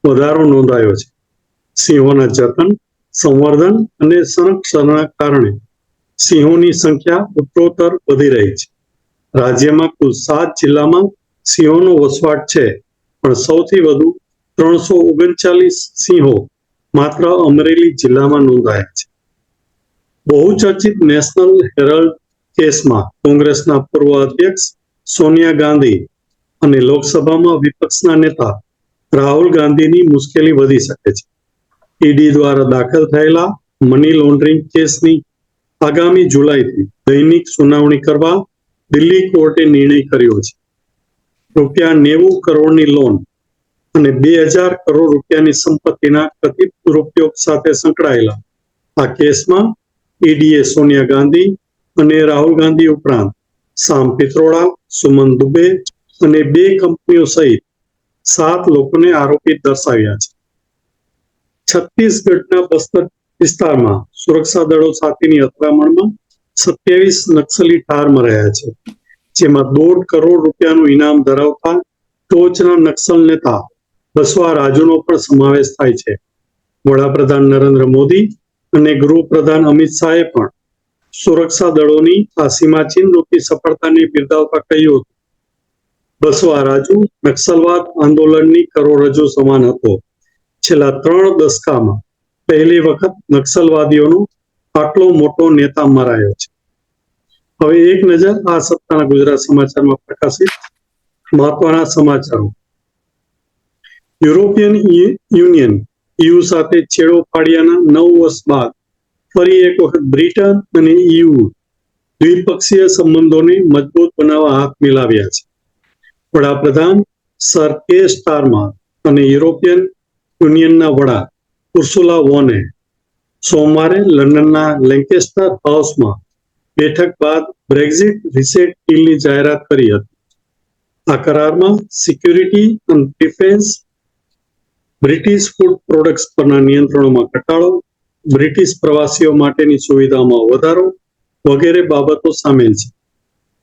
વધારો નોંધાયો છે. સિંહોના જતન, સંવર્ધન અને સંરક્ષણના કારણે સિંહોની સંખ્યા ઉત્તરોત્તર વધી રહી છે. રાજ્યમાં કુલ 7 જિલ્લામાં સિંહોનો વસવાટ છે, પણ સૌથી વધુ 339 સિંહો માત્ર અમરેલી જિલ્લામાં નોંધાયા છે. બહુચર્ચિત નેશનલ હેરલ્ડ કેસમાં કોંગ્રેસના પૂર્વ અધ્યક્ષ સોનિયા ગાંધી અને લોકસભામાં વિપક્ષના નેતા રાહુલ ગાંધીની મુશ્કેલી વધી શકે છે. ઈડી દ્વારા દાખલ થયેલા મની લોન્ડરિંગ કેસની આગામી જુલાઈથી દૈનિક સુનાવણી કરવા દિલ્હી કોર્ટે નિર્ણય કર્યો છે. ₹90 કરોડની લોન અને 2000 કરોડ રૂપિયાની સંપત્તિના કથિત દુરુપયોગ સાથે સંકળાયેલા આ કેસમાં ઈડીએ સોનિયા ગાંધી અને રાહુલ ગાંધી ઉપરાંત સામ પિત્રોડા, સુમન દુબે અને 2 કંપનીઓ સહિત 7 લોકોને આરોપી દર્શાવ્યા છે. છત્તીસગઢના બસ્તર વિસ્તારમાં સુરક્ષા દળો સાથેની અથડામણમાં 27 નક્સલી ઠાર મરાયા છે, જેમાં 1.5 કરોડ રૂપિયાનું ઇનામ ધરાવતા ટોચના નક્સલ નેતા બસવા રાજુનો પણ સમાવેશ થાય છે. વડાપ્રધાન નરેન્દ્ર મોદી અને ગૃહપ્રધાન અમિત શાહે પણ સુરક્ષા દળોની આ સીમાચિહ્નરૂપી સફળતાને બિરદાવતા કહ્યું હતું, બસવા રાજુ નક્સલવાદ આંદોલનની કરોડરજ્જુ સમાન હતો. છેલ્લા 3 દશકામાં પહેલી વખત નક્સલવાદીઓનો આટલો મોટો નેતા મરાયો છે. હવે એક નજર આ સપ્તાહના ગુજરાત સમાચારમાં પ્રકાશિત મહત્વના સમાચારો. યુરોપિયન યુનિયન EU સાથે છેડો પાડ્યાના 9 વર્ષ બાદ ફરી એક વખત બ્રિટન અને EU દ્વિપક્ષીય સંબંધોને મજબૂત બનાવવા હાથ મિલાવ્યા છે. વડાપ્રધાન સર કેર સ્ટારમર અને યુરોપિયન યુનિયનના વડા ઉર્સુલા વોને સોમવારે લંડનના લેન્કેસ્ટર હાઉસમાં બેઠક બાદ બ્રેક્ઝિટ રીસેટ ડીલની જાહેરાત કરી હતી. આ કરારમાં સિક્યુરિટી અને ડિફેન્સ, બ્રિટિશ ફૂડ પ્રોડક્ટ્સ પરના નિયંત્રણોમાં ઘટાડો, બ્રિટિશ પ્રવાસીઓ માટેની સુવિધાઓમાં વધારો વગેરે બાબતો સામેલ છે.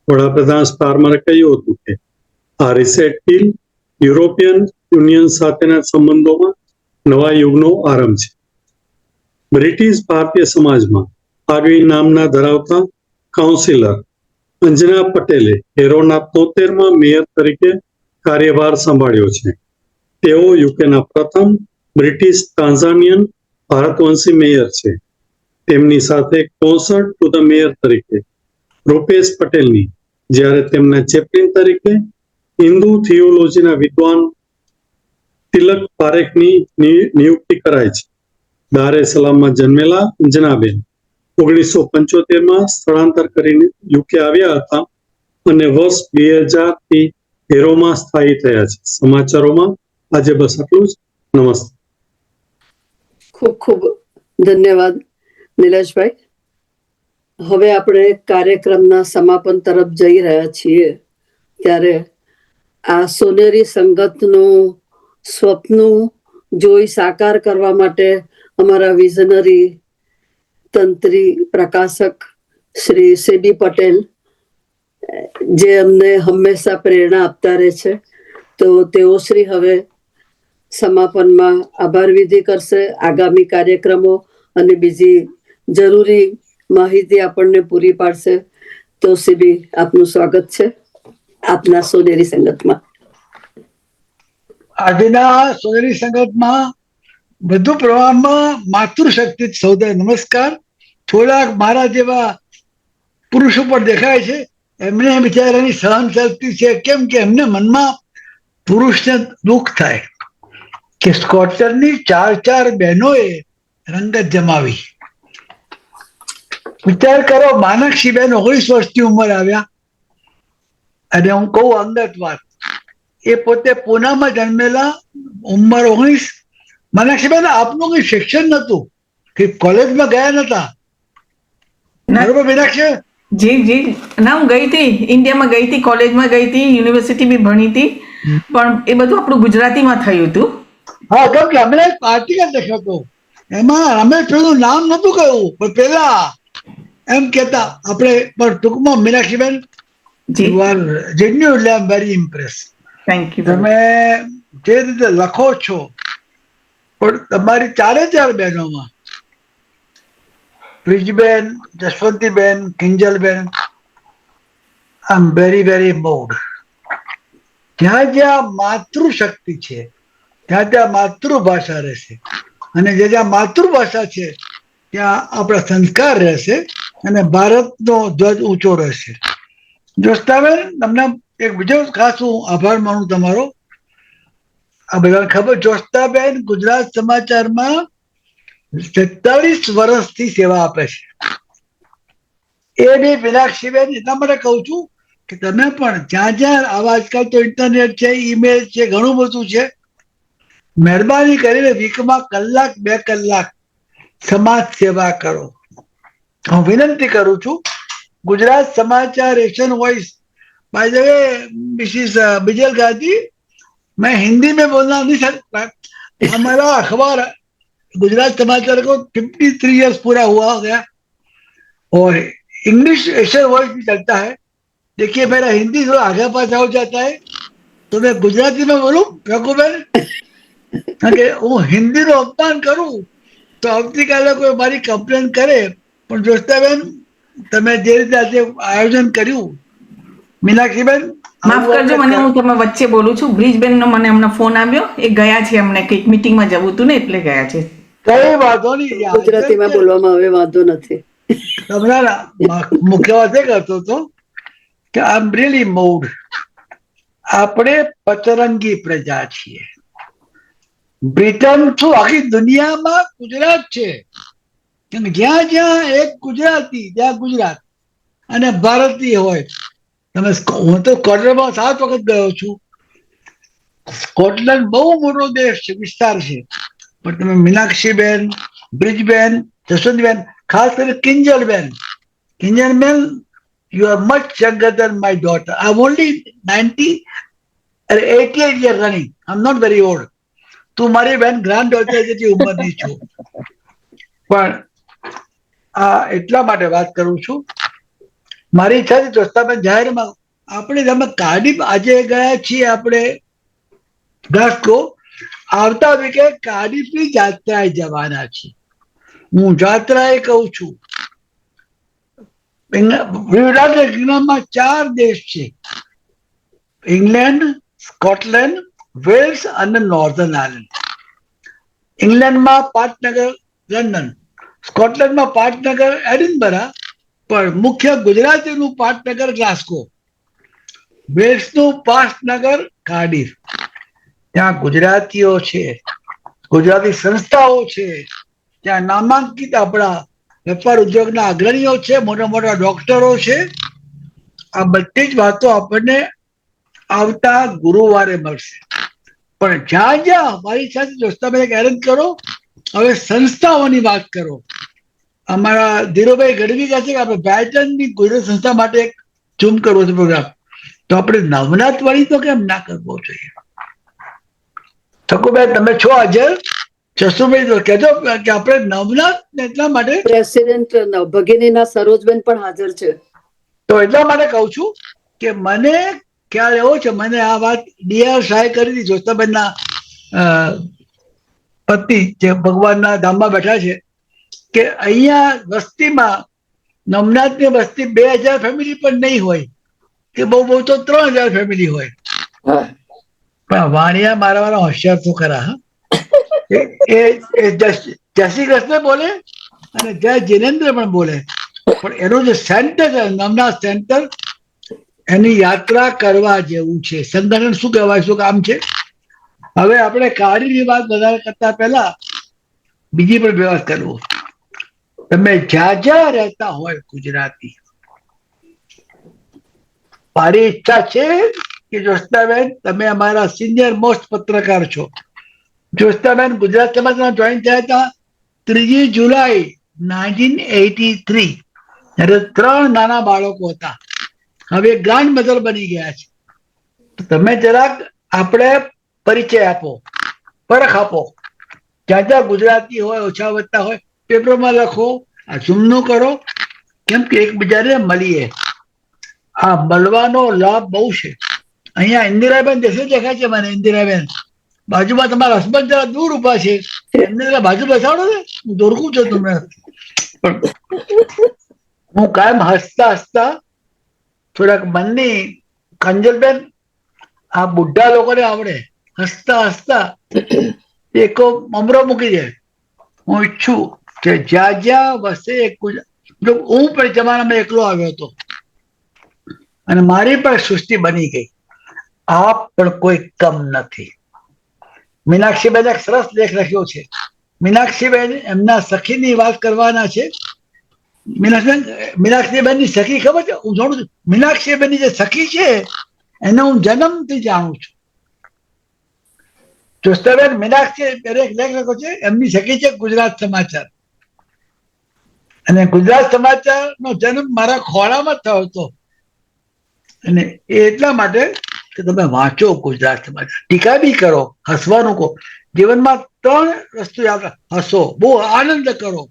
વડાપ્રધાન સ્ટારમરે કહ્યું હતું કે આ રીસેટ ડીલ યુરોપિયન યુનિયન સાથેના સંબંધોમાં નવા યુગનો આરંભ છે. બ્રિટિશ ભારતીય સમાજમાં આગવી નામના ધરાવતા કાઉન્સિલર અંજના પટેલે હેરોના 73મા મેયર તરીકે કાર્યભાર સંભાળ્યો છે. તેઓ યુકેના પ્રથમ બ્રિટિશ ટાન્ઝાનિયન ભારતવંશી મેયર છે. તેમની સાથે કોન્સર્ટ ટુ ધ મેયર તરીકે રૂપેશ પટેલની, જ્યારે તેમના ચેપ્લિન તરીકે હિન્દુ થિયોલોજીના વિદ્વાન તિલક પારેખની નિયુક્તિ કરાઈ છે. દાર એ સલામમાં જન્મેલા અંજનાબેન 1975માં સ્થળાંતર કરીને યુકે આવ્યા હતા અને વર્ષ 2000થી હેરોમાં સ્થાયી થયા છે. સમાચારોમાં આજે બસ આટલું જ. નમસ્તે. ખૂબ ખૂબ ધન્યવાદ નિલેશભાઈ. હવે આપણે કાર્યક્રમના સમાપન તરફ જઈ રહ્યા છીએ, ત્યારે આ સોનેરી સંગતનું સ્વપ્ન જોઈ સાકાર કરવા માટે અમારા વિઝનરી તંત્રી પ્રકાશક શ્રી સેબી પટેલ, જે અમને હંમેશા પ્રેરણા આપતા રહે છે, તો તેઓ શ્રી હવે સમાપનમાં આભાર વિધિ કરશે, આગામી કાર્યક્રમો અને બીજી જરૂરી માહિતી આપણને પૂરી પાડશે. તો સેબી, આપનું સ્વાગત છે આપના સોનેરી સંગતમાં. આજના સોનેરી સંગતમાં વધુ પ્રમાણમાં માતૃશક્તિ સૌને નમસ્કાર. થોડાક મારા જેવા પુરુષો પણ દેખાય છે, એમને બિચારાની સહન શક્તિ છે, કેમ કે એમને મનમાં પુરુષને દુઃખ થાય કે સ્કોટલેન્ડની 4 બહેનોએ રંગત જમાવી. વિચાર કરો, માનક્ષીબેન 19 વર્ષની ઉંમર આવ્યા, અને હું કહું અંગત વાત, એ પોતે પૂનામાં જન્મેલા, ઉંમર 19. માનક્ષીબેન, આપનું કઈ શિક્ષણ નતું કે કોલેજમાં ગયા નતા, બરોબર મીનાક્ષી? જી જી, ના હું ગઈ હતી, ઇન્ડિયામાં ગઈ હતી, કોલેજમાં ગઈ હતી, યુનિવર્સિટી બી ભણી હતી, પણ એ બધું આપણું ગુજરાતીમાં થયું હતું. હા, કેમ કે અમે એક આર્ટિકલ લખ્યો હતો, એમાં અમે પેલું નામ નતું કહ્યું, પણ પેલા એમ કેતા આપણે, પણ ટૂંકમાં Meenakshiben, ji, you are genuinely I am very impress. Thank you. તમે જે રીતે લખો છો, પણ તમારી 4 બહેનોમાં Brijben, Jaswantiben, Kinjalben, I am very very moved. જ્યાં જ્યાં માતૃશક્તિ છે, ત્યાં ત્યાં માતૃભાષા રહેશે, અને જ્યાં માતૃભાષા છે ત્યાં આપણા સંસ્કાર રહેશે, અને ભારતનો ધ્વજ ઊંચો રહેશે. જોસ્તાબેન, તમને એક બીજો ખાસ હું આભાર માનું તમારો. આ બધાને ખબર, જોસ્તાબેન ગુજરાત સમાચારમાં 47 વર્ષથી સેવા આપે છે. એ બી મીનાક્ષીબેન, એટલા માટે કહું છું કે તમે પણ જ્યાં જ્યાં આવા, આજકાલ તો ઇન્ટરનેટ છે, ઈમેલ છે, ઘણું બધું છે, મહેરબાની કરીને વીકમાં 1-2 કલાક સમાજ સેવા કરો. હું વિનંતી કરું છું. Gujarat Samachar, Asian voice, by the way Mrs Bijal Gandhi, मैं हिंदी में बोलना नहीं सकता, हमारा अखबार गुजरात समाचार को 53 इयर्स पूरा हुआ हो गया, और इंग्लिश एशियन वॉइस भी चलता है. देखिए, मेरा हिंदी थोड़ा आगे पाछा हो जाता है, तो मैं गुजराती में बोलूं रघुबेन, હું હિન્દીનો અપમાન કરું તો આવતીકાલે કોઈ મારી કમ્પ્લેન કરે. પણ જોસ્તાબેન, તમે જે રીતે આજે આયોજન કર્યું, મીનાક્ષીબેન, માફ કરજો, મને હું તમે વચ્ચે બોલું છું. બ્રિજબેનનો મને હમણાં ફોન આવ્યો, એ ગયા છે, અમને કંઈક મીટિંગમાં જવું હતું ને, એટલે ગયા છે. કઈ વાંધો નહીં, ગુજરાતીમાં બોલવામાં હવે વાંધો નથી. તમારા મુખ્ય વાત એ કરતો હતો કે આઈ એમ રિયલી મૂડ. આપણે પતરંગી પ્રજા છીએ. બ્રિટન શું આખી દુનિયામાં ગુજરાત છે, જ્યાં જ્યાં એક ગુજરાતી ત્યાં ગુજરાત, અને ભારતીય હોય. તમે, હું તો સ્કોટલેન્ડમાં 7 વખત ગયો છું. સ્કોટલેન્ડ બહુ મોટો દેશ છે, વિસ્તાર છે, પણ તમે મીનાક્ષીબેન, બ્રિજબેન, જસવંતબેન, ખાસ કરીને Kinjalben, you are much younger than my daughter. I am only 88 years running. I am not very old. તું મારી બેન ગ્રાન્ડ ડોટર જેટલી ઉંમરની છું. પણ આ એટલા માટે વાત કરું છું, મારી ઈચ્છા છે દોસ્તાબેન, જાહેરમાં આપણે તમે કાર્ડિફ આજે ગયા છીએ, આપણે ગ્લાસગો, આવતા વીકે કાર્ડિફની જાત્રાએ જવાના છીએ. હું જાત્રાએ કહું છું. યુનાઇટેડ કિંગડમમાં 4 દેશ છે, ઇંગ્લેન્ડ, સ્કોટલેન્ડ, વેલ્સ અને નોર્ધન આયર્લેન્ડ. ઇંગ્લેન્ડમાં પાટનગર લંડન, સ્કોટલેન્ડમાં પાટનગર એડિનબરા, પણ મુખ્ય ગુજરાતીનું પાટનગર ગ્લાસગો, વેલ્સનું પાટનગર કાર્ડિફ. ત્યાં ગુજરાતીઓ છે, ગુજરાતી સંસ્થાઓ છે, ત્યાં નામાંકિત આપણા વેપાર ઉદ્યોગના અગ્રણીઓ છે, મોટા મોટા ડોક્ટરો છે. આ બધી જ વાતો આપણને આવતા ગુરુવારે મળશે. પણ જ્યાં જ્યાં મારી સાથે દોસ્તાબેન એરેન્જ કરો, હવે સંસ્થાઓની વાત કરો. અમારા ધીરુભાઈ ગઢવી કહે છે કે આપણે બેટનની ગુજરાત સંસ્થા માટે એક ઝૂમ કરવો છે પ્રોગ્રામ, તો આપણે નવનાથ વાળી તો કેમ ના કરવો જોઈએ? ઠાકોરભાઈ, તમે છો હાજર? જસુભાઈ કહેજો કે આપણે નવનાથ ને એટલા માટે પ્રેસિડેન્ટ ભગિનીના સરોજબેન પણ હાજર છે. તો એટલા માટે કહું છું કે મને ખ્યાલ એવો છે, મને આ વાત ડીઆર શાહે કરી હતી, જ્યોતિબેનના પતિ જે ભગવાનના ધામમાં બેઠા છે, કે અહીંયા વસ્તીમાં નવનાથની વસ્તી 2000 ફેમિલી પણ નહીં હોય, કે બહુ બહુ તો 3000 ફેમિલી હોય. પણ વાણિયા મારા વાળા હોશિયાર તો ખરા. હા, એ જય શ્રી કૃષ્ણ બોલે અને જય જીનેન્દ્ર પણ બોલે, પણ એનું જે સેન્ટર છે નવનાથ સેન્ટર, એની યાત્રા કરવા જેવું છે. સંગઠન શું કહેવાય, શું કામ છે. હવે આપણે કાર્યની વાત વધારે કરતા પહેલા બીજી પણ વાત કરવું. તમે જ્યાં જ્યાં રહેતા હોય ગુજરાતી, મારી ઈચ્છા છે કે જ્યોત્સનાબેન તમે અમારા સિનિયર મોસ્ટ પત્રકાર છો. જ્યોત્સનાબેન ગુજરાત સમાજમાં જોઈન થયા હતા 3 જુલાઈ 1983, જ્યારે 3 નાના બાળકો હતા. હવે ગ્રાન્ડ મધર બની ગયા છે. તો તમે જરાક આપણે પરિચય આપો, પરખ આપો. જ્યાં જ્યાં ગુજરાતી હોય, ઓછા વધતા હોય, પેપરમાં લખો, આ ઝૂમનું કરો, કેમ કે એકબીજાને મળીએ. આ મળવાનો લાભ બહુ છે. અહીંયા ઇન્દિરાબેન દેખાય છે મને. ઇન્દિરાબેન બાજુમાં તમારા હસબન્ડ જરા દૂર ઉભા છે, એમને જરા બાજુ બેસાડો ને, હું દોરકું છું તમને. હું કાયમ હસતા હસતા થોડાક મનની કંજલબેન, આ બુઢા લોકોને આવડે હસતા હસતા એક મમરો મૂકી દે. હું ઈચ્છું કે જ્યાં જ્યાં વસે હું પણ જમાનામાં એકલો આવ્યો હતો અને મારી પણ સૃષ્ટિ બની ગઈ. આપ પણ કોઈ કમ નથી. મીનાક્ષીબેન એક સરસ લેખ લખ્યો છે. મીનાક્ષીબેન એમના સખીની વાત કરવાના છે. મીનાક્ષીબેનની સખી ખબર છે? હું જાણું છું મીનાક્ષીબેનની જે સખી છે એને હું જન્મથી જાણું છું. જ્યોત્સનાબેન મીનાક્ષી એક લેખ લખ્યો છે, એમની સખી છે ગુજરાત સમાચાર. અને ગુજરાત સમાચાર નો જન્મ મારા ખોળામાં થયો હતો. અને એ એટલા માટે કે તમે વાંચો ગુજરાત સમાચાર, ટીકા બી કરો, હસવાનું કહો. જીવનમાં 3 વસ્તુ યાદ રાખો. હસો, બહુ આનંદ કરો.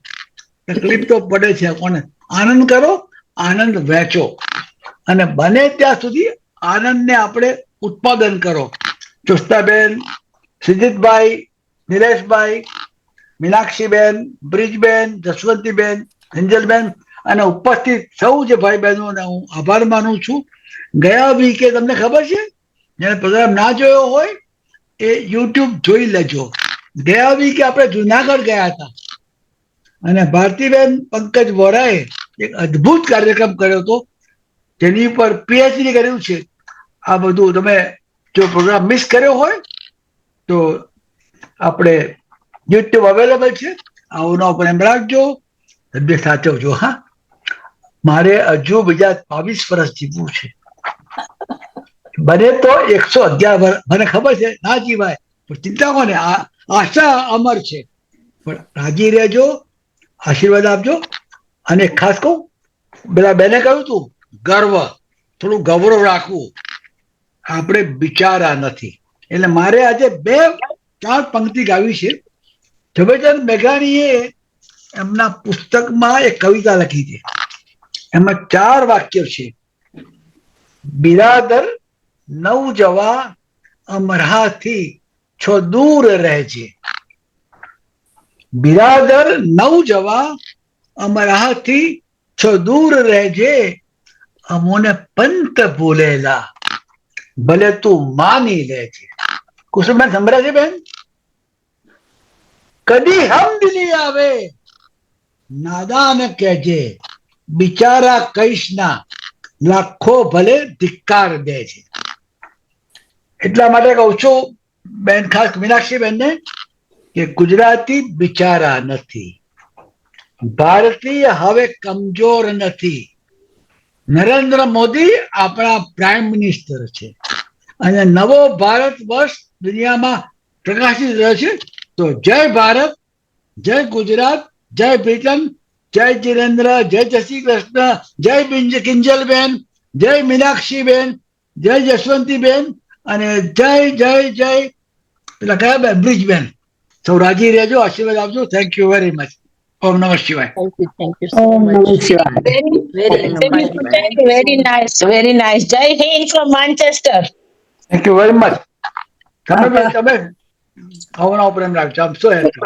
તકલીફ તો પડે છે કોને. આનંદ કરો, આનંદ વહેંચો, અને બને ત્યાં સુધી આનંદને આપણે ઉત્પાદન કરો. જ્યોત્સનાબેન, સિદ્ધિતભાઈ, નિલેશભાઈ, મીનાક્ષીબેન, બ્રિજબેન, જસવંતીબેન, અંજલબેન અને ઉપસ્થિત સૌ જે ભાઈ બહેનોને હું આભાર માનું છું. ગયા વીકે તમને ખબર છે, જેને પ્રોગ્રામ ના જોયો હોય એ યુટ્યુબ જોઈ લેજો. ગયા વીકે આપણે જુનાગઢ ગયા હતા અને ભારતીબેન પંકજ વોરાએ એક અદ્ભુત કાર્યક્રમ કર્યો હતો, જેની ઉપર પીએચડી કર્યું છે. આ બધું તમે જો પ્રોગ્રામ મિસ કર્યો હોય તો આપણે યુટ્યુબ અવેલેબલ છે, આવનો પર એમ રાખજો. તબિયત સાચવજો. હા, મારે હજુ બીજા 22 વર્ષ જીવવું છે. બને તો 111 વર્ષ. મને ખબર છે ના જીવાય, પણ ચિંતા કોને, આશા અમર છે. પણ રાજી રહેજો, આશીર્વાદ આપજો. અને ખાસ કહું, પેલા બેને કહ્યું તું ગર્વ, થોડું ગૌરવ રાખવું. આપણે બિચારા નથી. એટલે મારે આજે 2-4 પંક્તિ ગાવી છે. ઝવેરચંદ મેઘાણીએ એમના પુસ્તકમાં એક કવિતા લખી છે. એમાં 4 વાક્યો છે. બિરાદર નવજવા અમરાથી છો દૂર રહેજે. બિરાદર નવજવા અમરાથી છો દૂર રહેજે. અમોને પંત બોલેલા ભલે તું માની લેજે. કુસુમબેન સંભળાય છે બેન? કદી હમદિલી આવે નાદાન કહેજે. બિચારા કહીશ ના લાખો ભલે ધિક્કાર દે છે. એટલા માટે કહું છું બેન, ખાસ મીનાક્ષી બેનને, કે ગુજરાતી બિચારા નથી. ભારતીય હવે કમજોર નથી. નરેન્દ્ર મોદી આપણા પ્રાઇમ મિનિસ્ટર છે અને નવો ભારત વર્ષ દુનિયામાં પ્રકાશિત રહ્યો છે. તો જય ભારત, જય ગુજરાત, જય બ્રિટન, જય જીનેન્દ્ર, જય શ્રી કૃષ્ણ, જય કિંજલબેન, જય મીનાક્ષીબેન, જય જસવંતીબેન અને જય જય જય પેલા કયા બેન, બ્રિજબેન. સૌ રાજી રહેજો, આશીર્વાદ આપજો. Thank you very much. ઓમ નમઃ શિવાય. Thank you so much. Very nice. Jai Hind from Manchester. Thank you very much. તમે આવો પ્રેમ રાખજો. આમ સો હેપી.